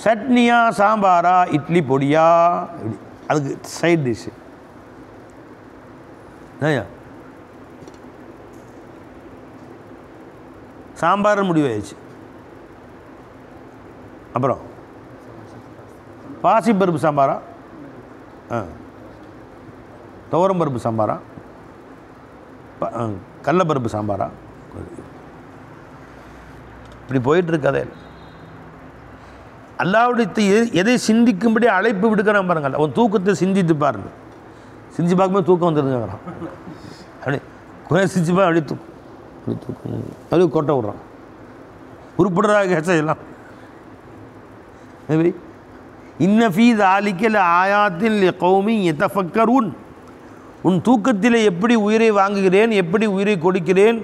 சட்னியா சாம்பாரா இட்லி பொடியா, இப்படி அதுக்கு சைட் டிஷ்ஷு சாம்பார் முடிவாயிடுச்சு. அப்புறம் பாசிப்பருப்பு சாம்பாரா, துவரம்பருப்பு சாம்பாரா, கடலைப்பருப்பு சாம்பாரா, இப்படி போயிட்டுருக்கதே. அல்லாஹ்வுடைய எதை சிந்திக்கும்படி அழைப்பு விடுக்கிறான் பாருங்கள். அவன் தூக்கத்தை சிந்தித்து பாருங்க, சிந்திச்சு பார்க்கும்போது தூக்கம் வந்துருங்கிறான். அப்படி கொஞ்சம் சிந்திச்சு பாரு, அப்படி தூக்கம் அப்படி தூக்கம் அப்படி கொட்டை விட்றான், உருப்படுறாங்க எல்லாம். இன்ன ஃபீ தாலிக லஆயாத்தின் லிகௌமின் யதஃபக்கரூன், உன் தூக்கத்தில் எப்படி உயிரை வாங்குகிறேன், எப்படி உயிரை கொடுக்கிறேன்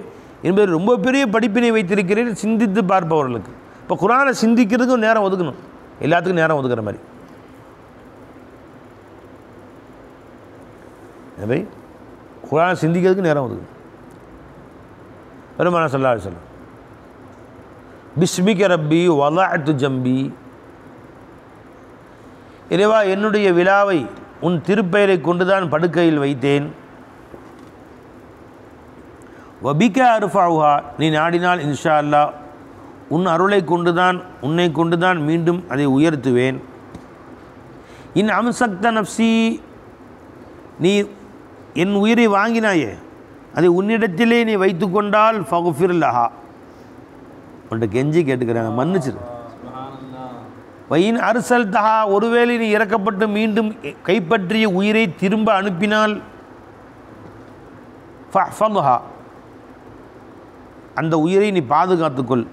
என்பது ரொம்ப பெரிய படிப்பினை வைத்திருக்கிறேன் சிந்தித்து பார்ப்பவர்களுக்கு. இப்போ குர்ஆனை சிந்திக்கிறதுக்கும் நேரம் ஒதுக்கணும், எல்லாத்துக்கும் நேரம் ஒதுக்குற மாதிரி. பை குர்ஆனை சிந்திக்கிறதுக்கு நேரம் ஒதுக்கணும். பெருமானார் ஸல்லல்லாஹு அலைஹி வஸல்லம் பிஸ்மிக ரப்பி வலஅத்து ஜம்பி, இறைவா என்னுடைய விழாவை உன் திருப்பெயரை கொண்டுதான் படுக்கையில் வைத்தேன். வபிக அர்ஃபஉஹா, நீ நாடினால் இன்ஷா அல்லாஹ் உன் அருளை கொண்டுதான் உன்னை கொண்டுதான் மீண்டும் அதை உயர்த்துவேன். இன் அம்சக்த நஃப்சி, நீ என் உயிரை வாங்கினாயே அதை உன்னிடத்திலே நீ வைத்து கொண்டால் ஃபகுஃபிர் லஹா, உன்கிட்ட கெஞ்சி கேட்டுக்கிறாங்க மன்னிச்சிரு. வையின் அரசல் தஹா, ஒருவேளை நீ இறக்கப்பட்டு மீண்டும் கைப்பற்றிய உயிரை திரும்ப அனுப்பினால் ஃபஹ்ஃபதுஹா, அந்த உயிரை நீ பாதுகாத்துக்கொள்.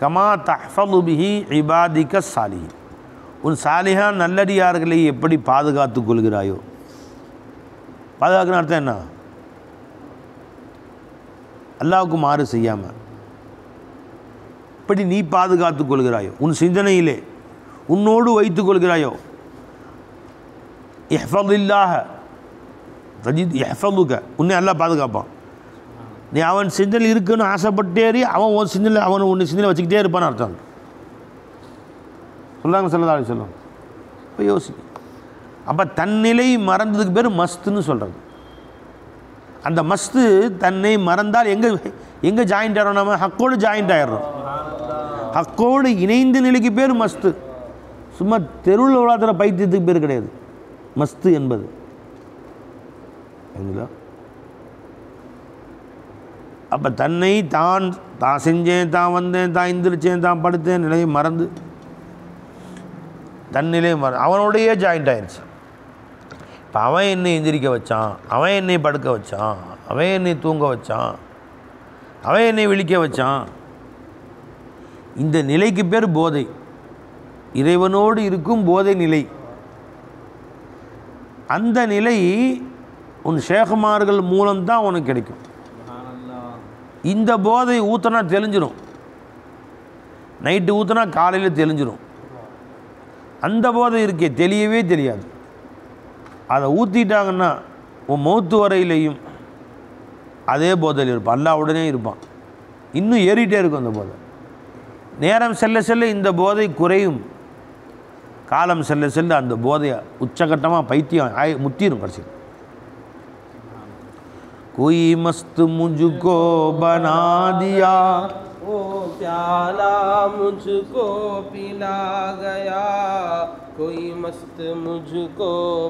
கமா தஹ்ஃபது பிஹி இபாதிக சாலிஹீன், உன் சாலிஹான் நல்லடியார்களை எப்படி பாதுகாத்து கொள்கிறாயோ. பாதுகாக்கிற அர்த்தம் என்ன? அல்லாஹ்வுக்கு மாறு செய்யாமல் எப்படி நீ பாதுகாத்து கொள்கிறாயோ, உன் சிந்தனையிலே உன்னோடு வைத்து கொள்கிறாயோ. இஹ்ஃபதில்லாஹ தஜித் இஹ்ஃபதுக, உன்னை அல்லாஹ் பாதுகாப்பான். நீ அவன் சிந்தனையில் இருக்குன்னு ஆசைப்பட்டேறி அவன் உன் சிந்தனை அவன் உன்னை சிந்தனை வச்சுக்கிட்டே இருப்பான்னு அர்த்தம் சொல்கிறாங்க ஸல்லல்லாஹு அலைஹி வஸல்லம். இப்போ யோசி, அப்போ தன்னிலை மறந்ததுக்கு பேர் மஸ்துன்னு சொல்கிறது. அந்த மஸ்து தன்னை மறந்தால் எங்கே ஜாயிண்ட் ஆகிறோம், நம்ம ஹக்கோடு ஜாயிண்ட் ஆகிடுறோம். ஹக்கோடு இணைந்த நிலைக்கு பேர் மஸ்து. சும்மா தெருவில் விளாடுற பைத்தியத்துக்கு பேர் கிடையாது மஸ்து என்பது. அப்போ தன்னை தான் செஞ்சேன், தான் வந்தேன், தான் எந்திரிச்சேன், தான் படுத்தேன் நிலையை மறந்து தன்னிலையை அவனோடையே ஜாயிண்ட் ஆயிடுச்சு. இப்போ அவன் என்னை எந்திரிக்க வச்சான், அவன் என்னை படுக்க வச்சான், அவன் என்னை தூங்க வச்சான், அவன் என்னை விழிக்க வச்சான். இந்த நிலைக்கு பேர் போதை, இறைவனோடு இருக்கும் போதை நிலை. அந்த நிலை உன் ஷேகுமார்கள் மூலம்தான் உனக்கு கிடைக்கும். இந்த போதை ஊற்றினா தெளிஞ்சிடும், நைட்டு ஊற்றினா காலையில் தெளிஞ்சிடும். அந்த போதை இருக்கே தெளியவே தெரியாது. அதை ஊற்றிட்டாங்கன்னா உன் மௌத்து வரையிலையும் அதே போதையில் இருப்பான், அல்லாஹ் உடனே இருப்பான், இன்னும் ஏறிட்டே இருக்கும் அந்த போதை. நேரம் செல்ல செல்ல இந்த போதை குறையும், காலம் செல்ல செல்ல அந்த போதையை உச்சகட்டமாக பைத்தியம் முத்திரும் கடைசி. कोई मस्त मुझको बना दिया वो प्याला मुझको पिला गया कोई मस्त मुझको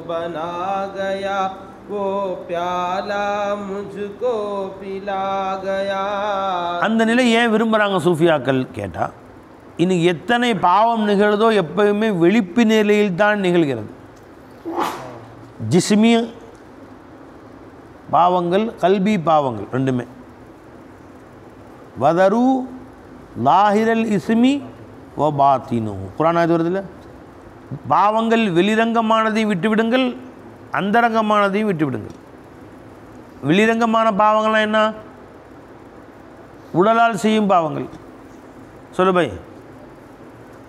बना गया वो प्याला मुझको पिला गया அந்த நிலை ஏன் விரும்புகிறாங்க சூஃபியாக்கள் கேட்டால், இன்னைக்கு எத்தனை பாவம் நிகழ்தோ எப்பயுமே வெளிப்பு நிலையில் தான் நிகழ்கிறது. ஜிஸ்மி பாவங்கள், கல்பி பாவங்கள் ரெண்டுமே. வதரு லாஹிரல் இஸ்மி ஓ பாத்தினு, குர்ஆன் ஆயத்து வருதுல்ல, பாவங்கள் வெளிரங்கமானதையும் விட்டுவிடுங்கள், அந்தரங்கமானதையும் விட்டுவிடுங்கள். வெளிரங்கமான பாவங்கள்லாம் என்ன? உடலால் செய்யும் பாவங்கள். சொல்லு பை.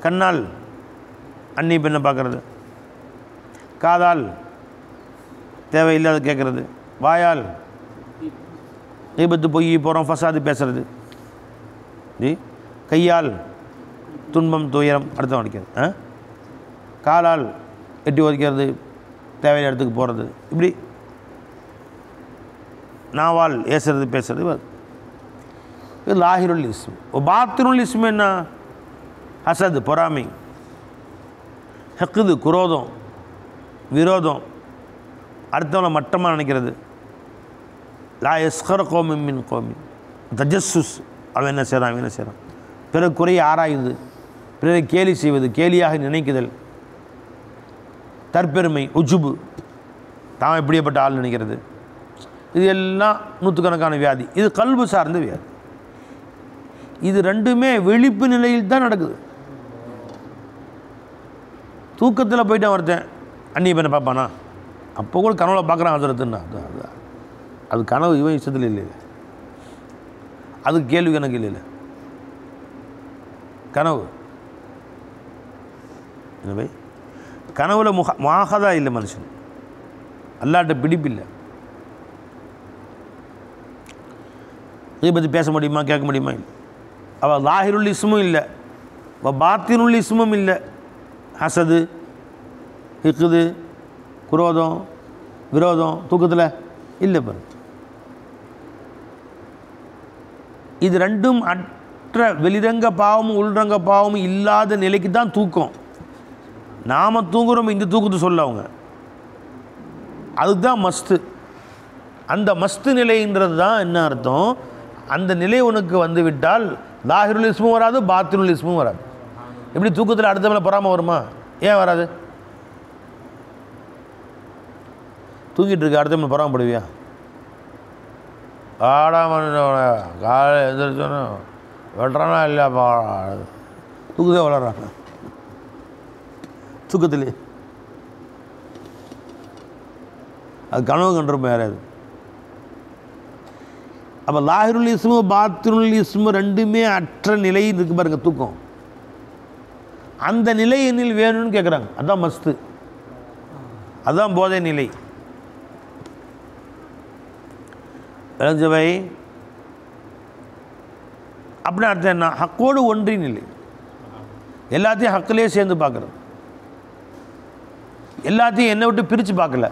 கண்ணால் அன்னி பெண்ணை பார்க்குறது, காதால் தேவையில்லாத கேட்குறது, வாயால் ஈபத்து பொய் போகிறோம் ஃபசாது பேசுறது, கையால் துன்பம் துயரம் அடுத்தவன் அடிக்கிறது, காலால் எட்டி ஒதுக்கிறது, தேவையான இடத்துக்கு போகிறது, இப்படி நாவால் ஏசுறது பேசுறது. இது லாஹிருல் இஸ்ம். பாத்தினுல் இஸ்ம் என்ன? ஹசது பொறாமை, ஹக்குது குரோதம், விரோதம், அடுத்தவனை மட்டமாக நினைக்கிறது. லா எஸ்கர் கோமின் மின் கோமி, தஜஸ்ஸுஸ், அவன் என்ன செய்கிறான் அவன் என்ன செய்கிறான், பிறகு குறையை ஆராயுது, பிறரை கேலி செய்வது, கேலியாக நினைக்குதல், தற்பெருமை, உஜுபு, தான் எப்படியப்பட்ட ஆள் நினைக்கிறது. இது எல்லாம் நூற்றுக்கணக்கான வியாதி. இது கல்பு சார்ந்த வியாதி. இது ரெண்டுமே விழிப்பு நிலையில் தான் நடக்குது. தூக்கத்தில் போயிட்டு ஒருத்தன் அந்நிய பெண்ணை பார்ப்பானா? அப்போ கூட கனவுல பார்க்குறான் ஹசரத்துன்னா, அது கனவு இவன் இஷ்டத்தில் இல்லை, அதுக்கு கேள்வி கணக்கு இல்லை. கனவு என்ன பை? கனவுல மாகதா இல்லை மனுஷன், அல்லாட்ட பிடிப்பில்லை. இதை பற்றி பேச முடியுமா, கேட்க முடியுமா? இல்லை. அவள் லாஹிருல் இஸ்மும் இல்லை, பாத்தினுல் இஸ்மும் இல்லை. ஹசது, ஹிக்குது, குரோதம், விரோதம் தூக்கத்தில் இல்லை. பாரு, இது ரெண்டும் அற்ற வெளிரங்க பாவமும் உள்ரங்க பாவமும் இல்லாத நிலைக்கு தான் தூக்கம். நாம் தூங்குறோம் இந்த தூக்கத்தை சொல்ல அவங்க, அதுதான் மஸ்து. அந்த மஸ்து நிலைன்றது தான் என்ன அர்த்தம்? அந்த நிலை உனக்கு வந்து விட்டால் லாஹிருல் இஸ்மும் வராது, பாத்தினுல் இஸ்மும் வராது. எப்படி தூக்கத்தில் அடுத்த மேலே பொறாமல் வருமா? ஏன் வராது? தூங்கிட்டு இருக்க அடுத்த மேலே பொறாமப்படுவியா? ஆடாம காலை எந்திரிச்சோன்னா வெட்டுறானா இல்லையாப்பா, தூக்கத்தே வளர்றாங்க தூக்கத்திலே. அது கனவு கண்டிருப்போம் யாராவது. அப்போ லாஹிருல் இஸ்மு பாத்தினுல் இஸ்மு ரெண்டுமே அற்ற நிலை இருக்கு பாருங்க தூக்கம். அந்த நிலை என்னில் வேணும்னு கேட்குறாங்க. அதுதான் மஸ்து, அதுதான் போதை நிலை. விளைஞ்சவை அப்படின்னு அர்த்தம் என்ன? ஹக்கோடு ஒன்றி நிலை, எல்லாத்தையும் ஹக்கிலே சேர்ந்து பார்க்குறது, எல்லாத்தையும் என்னை விட்டு பிரித்து பார்க்கல.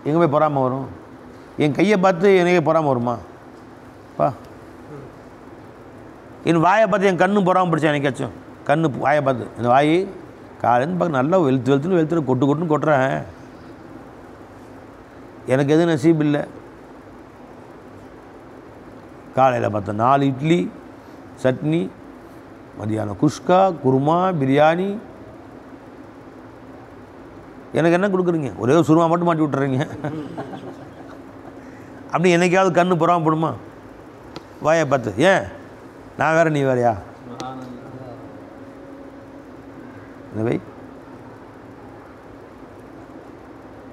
எங்கே போய் பொறாமல் வரும்? என் கையை பார்த்து எனக்கு பொறாமல் வருமா? பா, என் வாயை பார்த்து என் கண்ணு பொறாமல் பிடிச்சா எனக்காச்சும்? கண்ணு வாயை பார்த்து, இந்த வாய் காலேருந்து பார்க்க நல்லா வெளுத்து கொட்டுன்னு கொட்டுறேன், எனக்கு எதுவும் நசீப் இல்லை. காலையில் பார்த்தா 4 இட்லி சட்னி, மதியானம் குஷ்கா குருமா பிரியாணி, எனக்கு என்ன கொடுக்குறீங்க? ஒரே ஒரு சுருமா மட்டும் மாட்டி விட்டுறீங்க. அப்படி என்னைக்காவது கண்ணு பொறாமப்படுமா? வாயை பார்த்து. ஏன் நான் வேற நீ வேறையா? வை,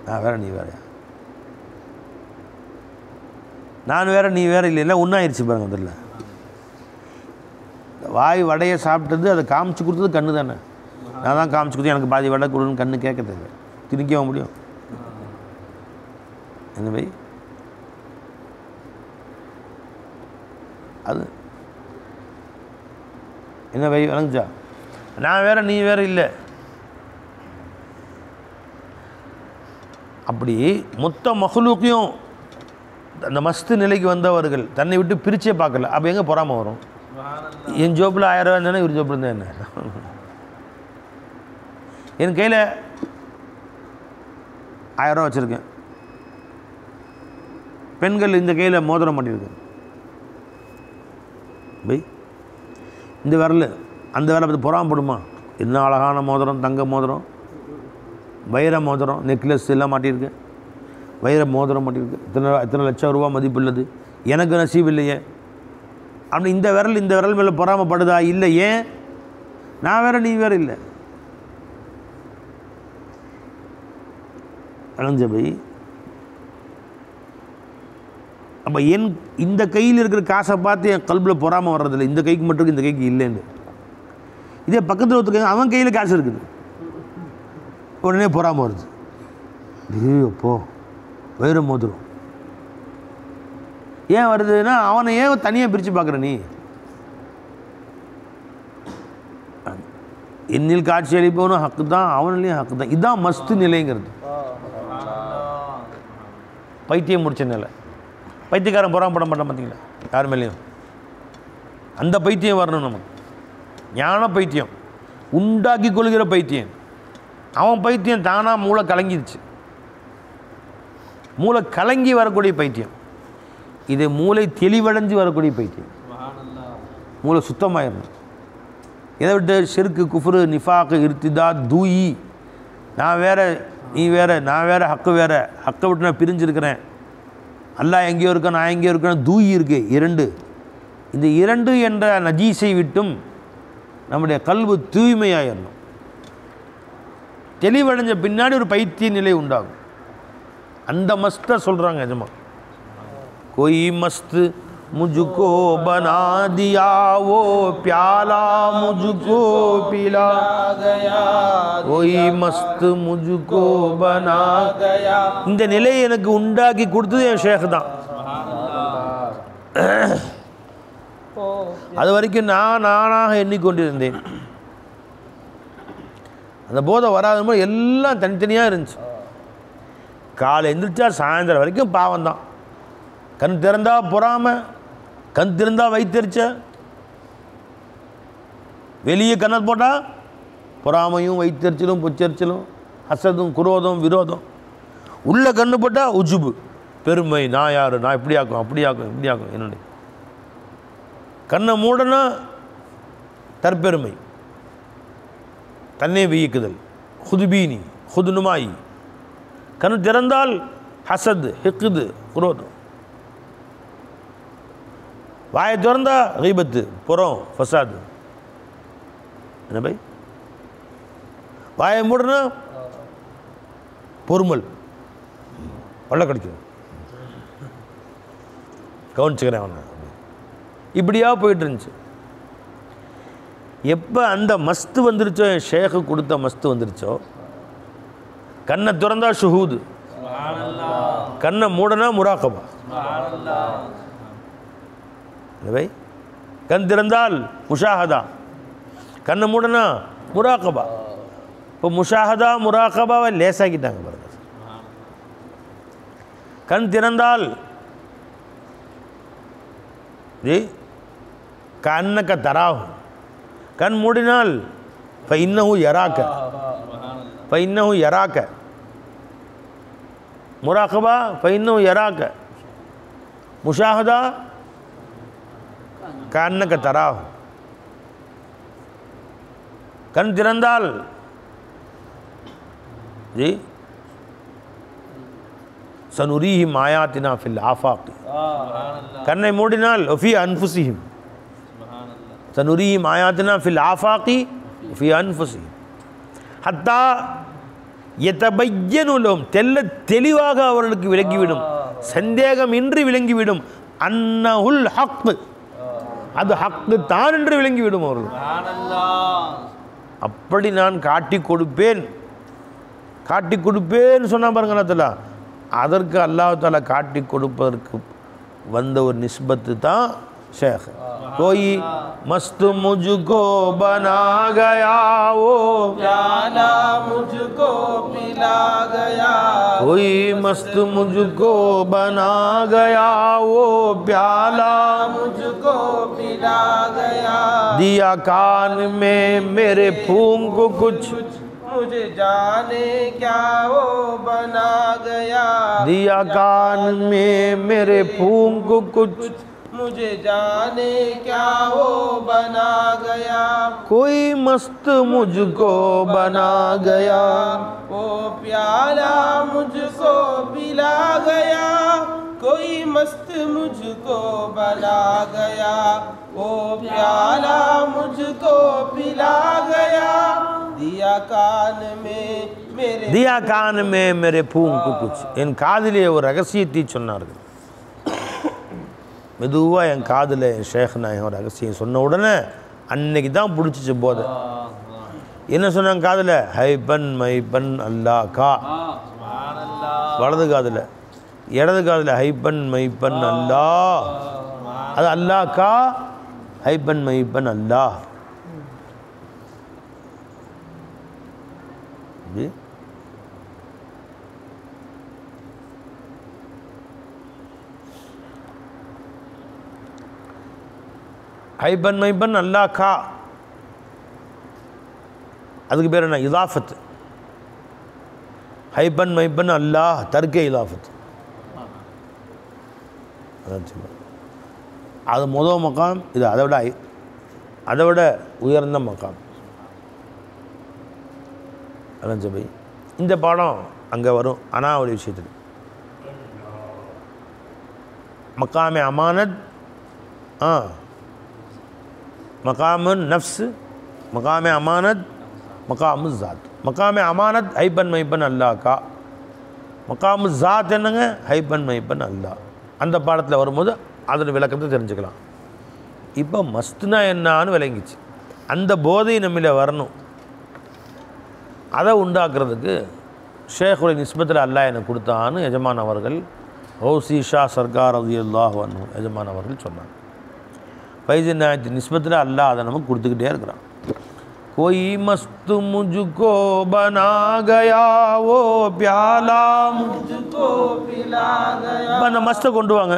நான் வேற நீ வேறையா? நான் வேற நீ வேற இல்லை, ஒன்றாயிருச்சு பாருங்க. அதில் வாய் வடையை சாப்பிட்டது, அதை காமிச்சு கொடுத்தது கண்ணு தானே. நான் தான் காமிச்சு கொடுத்து எனக்கு பாதி வடை கொடுன்னு கண்ணு கேட்க தேவை, திணிக்க முடியும். என்ன பை? அது என்ன பை விளங்குச்சா? நான் வேற நீ வேற இல்லை. அப்படி மொத்த மஹ்லூக்கையும் அந்த மஸ்து நிலைக்கு வந்தவர்கள் தன்னை விட்டு பிரிச்சே பார்க்கல. அப்போ எங்கே பொறாமை வரும்? என் ஜோப்பில் 1000 ரூபா இருந்தானே இவர் ஜோப்பில் இருந்தால் என்ன? என் கையில் 1000 ரூபா வச்சுருக்கேன், பெண்கள் இந்த கையில் மோதிரம் மாட்டியிருக்கேன். பை இந்த விரல் அந்த விரலை பற்றி பொறாமப்படுமா? என்ன அழகான மோதிரம், தங்க மோதிரம், வைர மோதிரம், நெக்லஸ் எல்லாம் மாட்டியிருக்கு, வைர மோதிரம் மாட்டியிருக்கு, எத்தனை லட்சம் ரூபா மதிப்பு உள்ளது, எனக்கு நசீப் இல்லையே அப்படி இந்த விரல் மேலே பொறாமப்படுதா? இல்லை. ஏன்? நான் வேற நீ வேற இல்லை. அழஞ்ச பை அப்போ இந்த கையில் இருக்கிற காசை பார்த்து என் கல்பில் பொறாமல் வர்றதில்லை. இந்த கைக்கு மட்டும் இருக்கு, இந்த கைக்கு இல்லைன்னு. இதே பக்கத்தில் ஒருத்தர் அவன் கையில் காசு இருக்குது, உடனே பொறாமல் வருது. அப்போ வைர மோதிரம் ஏன் வருதுன்னா அவனை ஏன் தனியாக பிரித்து பார்க்குற நீ? என்னில் காட்சி அளிப்பவனும் ஹக்கு தான், அவனிலையும் ஹக்கு தான். இதுதான் மஸ்து நிலைங்கிறது. பைத்தியம் முடிச்ச நிலை. பைத்தியக்காரன் பொறாமப்பட மாட்டான் பார்த்தீங்களா? யார் மேலேயும் அந்த பைத்தியம் வரணும் நமக்கு. ஞான பைத்தியம், உண்டாக்கி கொள்கிற பைத்தியம். அவன் பைத்தியம் தானாக மூளை கலங்கிடுச்சு. மூளை கலங்கி வரக்கூடிய பைத்தியம். இது மூளை தெளிவடைஞ்சு வரக்கூடிய பைத்தியம். மூளை சுத்தமாயிடணும். இதை விட்டு ஷிர்கு, குஃப்ரு, நிஃபாக்கு, இர்திதா, தூயி, நான் வேற நீ வேற, நான் வேற ஹக்கு வேற, ஹக்கை விட்டு நான் பிரிஞ்சிருக்கிறேன், அல்லாஹ் எங்கேயோ இருக்கேன் நான் எங்கேயோ இருக்கேன், தூயி இருக்கு இரண்டு. இந்த இரண்டு என்ற நஜீஸை விட்டும் நம்முடைய கல்வு தூய்மையாயிடணும். தெளிவடைஞ்ச பின்னாடி ஒரு பைத்திய நிலை உண்டாகும். அந்த மஸ்தை சொல்கிறாங்க எஜமா. कोई मस्त मुझको बना दिया, वो प्याला मुझको पिला गया, कोई मस्त मुझको बना गया. இந்த நிலையை எனக்கு உண்டாக்கி கொடுத்தது என் ஷேக் தான். அது வரைக்கும் நானாக எண்ணிக்கொண்டிருந்தேன். அந்த போதை வராத போது எல்லாம் தனித்தனியாக இருந்துச்சு. காலை எந்திரிச்சா சாயந்தரம் வரைக்கும் பாவம் தான். கண் திறந்தா பொறாமை, கண் திறந்தா வைத்தறிச்ச, வெளியே கண்ணை போட்டால் பொறாமையும் வைத்தறிச்சலும் பொச்சரிச்சலும் ஹசதும் குரோதம் விரோதம், உள்ள கண்ணு போட்டால் உஜுபு பெருமை, நான் யார், நான் இப்படி ஆக்கும் அப்படி ஆக்கும் இப்படி ஆக்கும். என்னுடைய கண்ணை மூடனா தற்பெருமை, தன்னை வியக்குதல், ஹுதுபீனி ஹுதுனுமாயி. கண் திறந்தால் ஹசது ஹிக்குது குரோதம். வாயை திறந்தா கீபத்து புறம் ஃபசாது. என்ன பை? வாயை மூடனா பொறுமல் வள்ள கிடைக்கும், கவனிச்சுக்கிறேன் அவனை. இப்படியா போயிட்டு இருந்துச்சு. எப்போ அந்த மஸ்து வந்துருச்சோ, என் ஷேக்கு கொடுத்த மஸ்து வந்துருச்சோ, கண்ணை திறந்தா ஷுஹூது, கண்ணை மூடனா முராக்கபா. பை கண் திறந்தால் முஷாஹதா, கண்ணை மூடனா முராக்கபா. இப்போ முஷாஹதா முராக்கபாவை லேசாக்கிட்டாங்க பாருங்க. கண் திறந்தால் கண்ணக்க தராகும், கண் மூடினால் ஃபைன்னஹு யராக்க, ஃபைன்னஹு யராக்க. முராக்கபா ஃபைன்னஹு யராக்க, முஷாஹதா கண்ணக்க தராகும். கண் திறந்தால் ஜி சனுரீஹிம் ஆயாத்தினா ஃபில் ஆஃபாக், கண்ணை மூடினால் ஃபி அன்ஃபுஸிஹிம் சனுரீஹிம் ஆயாத்தினா ஃபில் ஆஃபாகி ஃபி அன்ஃபுஸிஹிம் ஹத்தா யதபய்யனு லஹும், தெளிவாக அவர்களுக்கு விளங்கிவிடும், சந்தேகமின்றி விளங்கிவிடும், அன்னஹுல் ஹக், அது ஹக்கு தான் என்று விளங்கிவிடும் அவர்கள். அப்படி நான் காட்டி கொடுப்பேன், காட்டி கொடுப்பேன்னு சொன்னா பாருங்க அல்லா. அதற்கு அல்லாஹ் தஆலா காட்டி கொடுப்பதற்கு வந்த ஒரு நிஸ்பத்து தான் शेख कोई मस्त मुझको बना गया वो प्याला मुझको पिला गया कोई मस्त मुझको बना गया वो प्याला मुझको पिला गया दिया कान में मेरे फूंक कुछ मुझे जाने क्या वो बना गया दिया कान में मेरे फूंक कुछ मुझे जाने क्या वो बना गया कोई मस्त मुझको बना गया वो प्याला मुझको पिला गया कोई मस्त मुझको बना गया वो प्याला मुझको पिला गया दिया कान में मेरे फूंक कुछ என் காதிலே ஒரு ரகசியத்தை சொன்னார்கள் மெதுவாக என் காதில் என் ஷேக் நாயகம் ஒரு ரகசியம் சொன்ன உடனே அன்னைக்கு தான் பிடிச்சிச்சு போதை என்ன சொன்னாங்க காதில் ஹைபன் மைபன் அல்லாஹ் கா வலது காதில் இடது காதில் ஹைபன் மைபன் அல்லாஹ் அது அல்லாஹ் கா ஹைபன் மைபன் அல்லாஹ் ஹைபன் மைபன் அல்லாஹ் கா அதுக்கு பேர் என்ன இதாஃபத் ஹைபன் மைபன் அல்லாஹ் தர்க்கே இதாஃபத் அதான் சொல்லுவாங்க அது முதல் மக்காம் இது அதை விட உயர்ந்த மக்காம் அதான் சொல்லி இந்த பாடம் அங்கே வரும் ஆனால் ஒரு விஷயத்தில் மக்காமே அமானத் மகாமுன் நஃப்ஸ் மகாமே அமானத் மகாமு ஜாத் மகாமே அமானத் ஹைபன் மைபன் அல்லாஹ் கா மகாமு ஜாத் என்னங்க ஹைபன் மைபன் அல்லாஹ் அந்த பாடத்தில் வரும்போது அதோட விளக்கத்தை தெரிஞ்சுக்கலாம் இப்போ மஸ்துனா என்னான்னு விளங்கிச்சு அந்த போதை நம்மள வரணும் அதை உண்டாக்குறதுக்கு ஷேக்குடைய நிஸ்பத்தில் அல்லாஹ் எனக்கு கொடுத்தான்னு எஜமான் அவர்கள் ஹௌசி ஷா சர்கார் ரலியல்லாஹு அன்ஹு எஜமான் அவர்கள் சொன்னாங்க ஃபைஸின் நாயத்து நிஸ்பத்தில் அல்லாஹ் அதை நமக்கு கொடுத்துக்கிட்டே இருக்கிறான் कोई मस्त मुझको बना गया वो प्याला मुझको पिला गया அந்த மஸ்தை கொண்டு வாங்க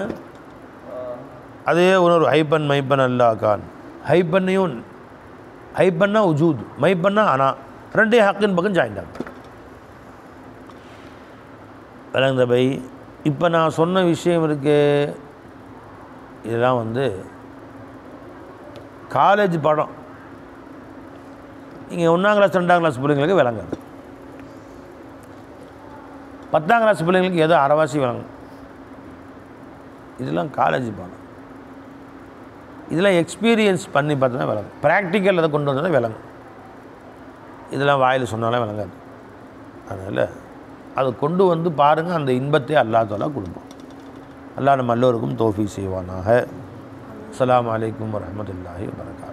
அதே ஒரு ஹைபன் மைபன் அல்லாஹ் கான் ஹைபன்னையும் ஹைபன்னா உஜூத் மைபன்னா அனா ரெண்டே ஹக்கின் பக்கம் ஜாயின்டாங்க விளங்குத பை இப்போ நான் சொன்ன விஷயம் இருக்கு இதெல்லாம் வந்து காலேஜ் பாடம் நீங்கள் 1ஆம் கிளாஸ் 2ஆம் கிளாஸ் பிள்ளைங்களுக்கு விளங்காது 10ஆம் கிளாஸ் பிள்ளைங்களுக்கு ஏதோ அரைவாசி விளங்கும் இதெல்லாம் காலேஜ் பாடம் இதெல்லாம் எக்ஸ்பீரியன்ஸ் பண்ணி பார்த்தா விளங்கும் ப்ராக்டிக்கல் அதை கொண்டு வந்தால் விளங்கும் இதெல்லாம் வாயில் சொன்னாலும் விளங்காது அதனால் அதை கொண்டு வந்து பாருங்கள் அந்த இன்பத்தை அல்லாஹ் தஆலா கொடுப்போம் அல்லாஹ் நம்ம எல்லோருக்கும் தௌஃபீக் செய்வானாக அஸ்ஸலாமு அலைக்கும் வரஹ்மத்துல்லாஹி வபரகாத்துஹு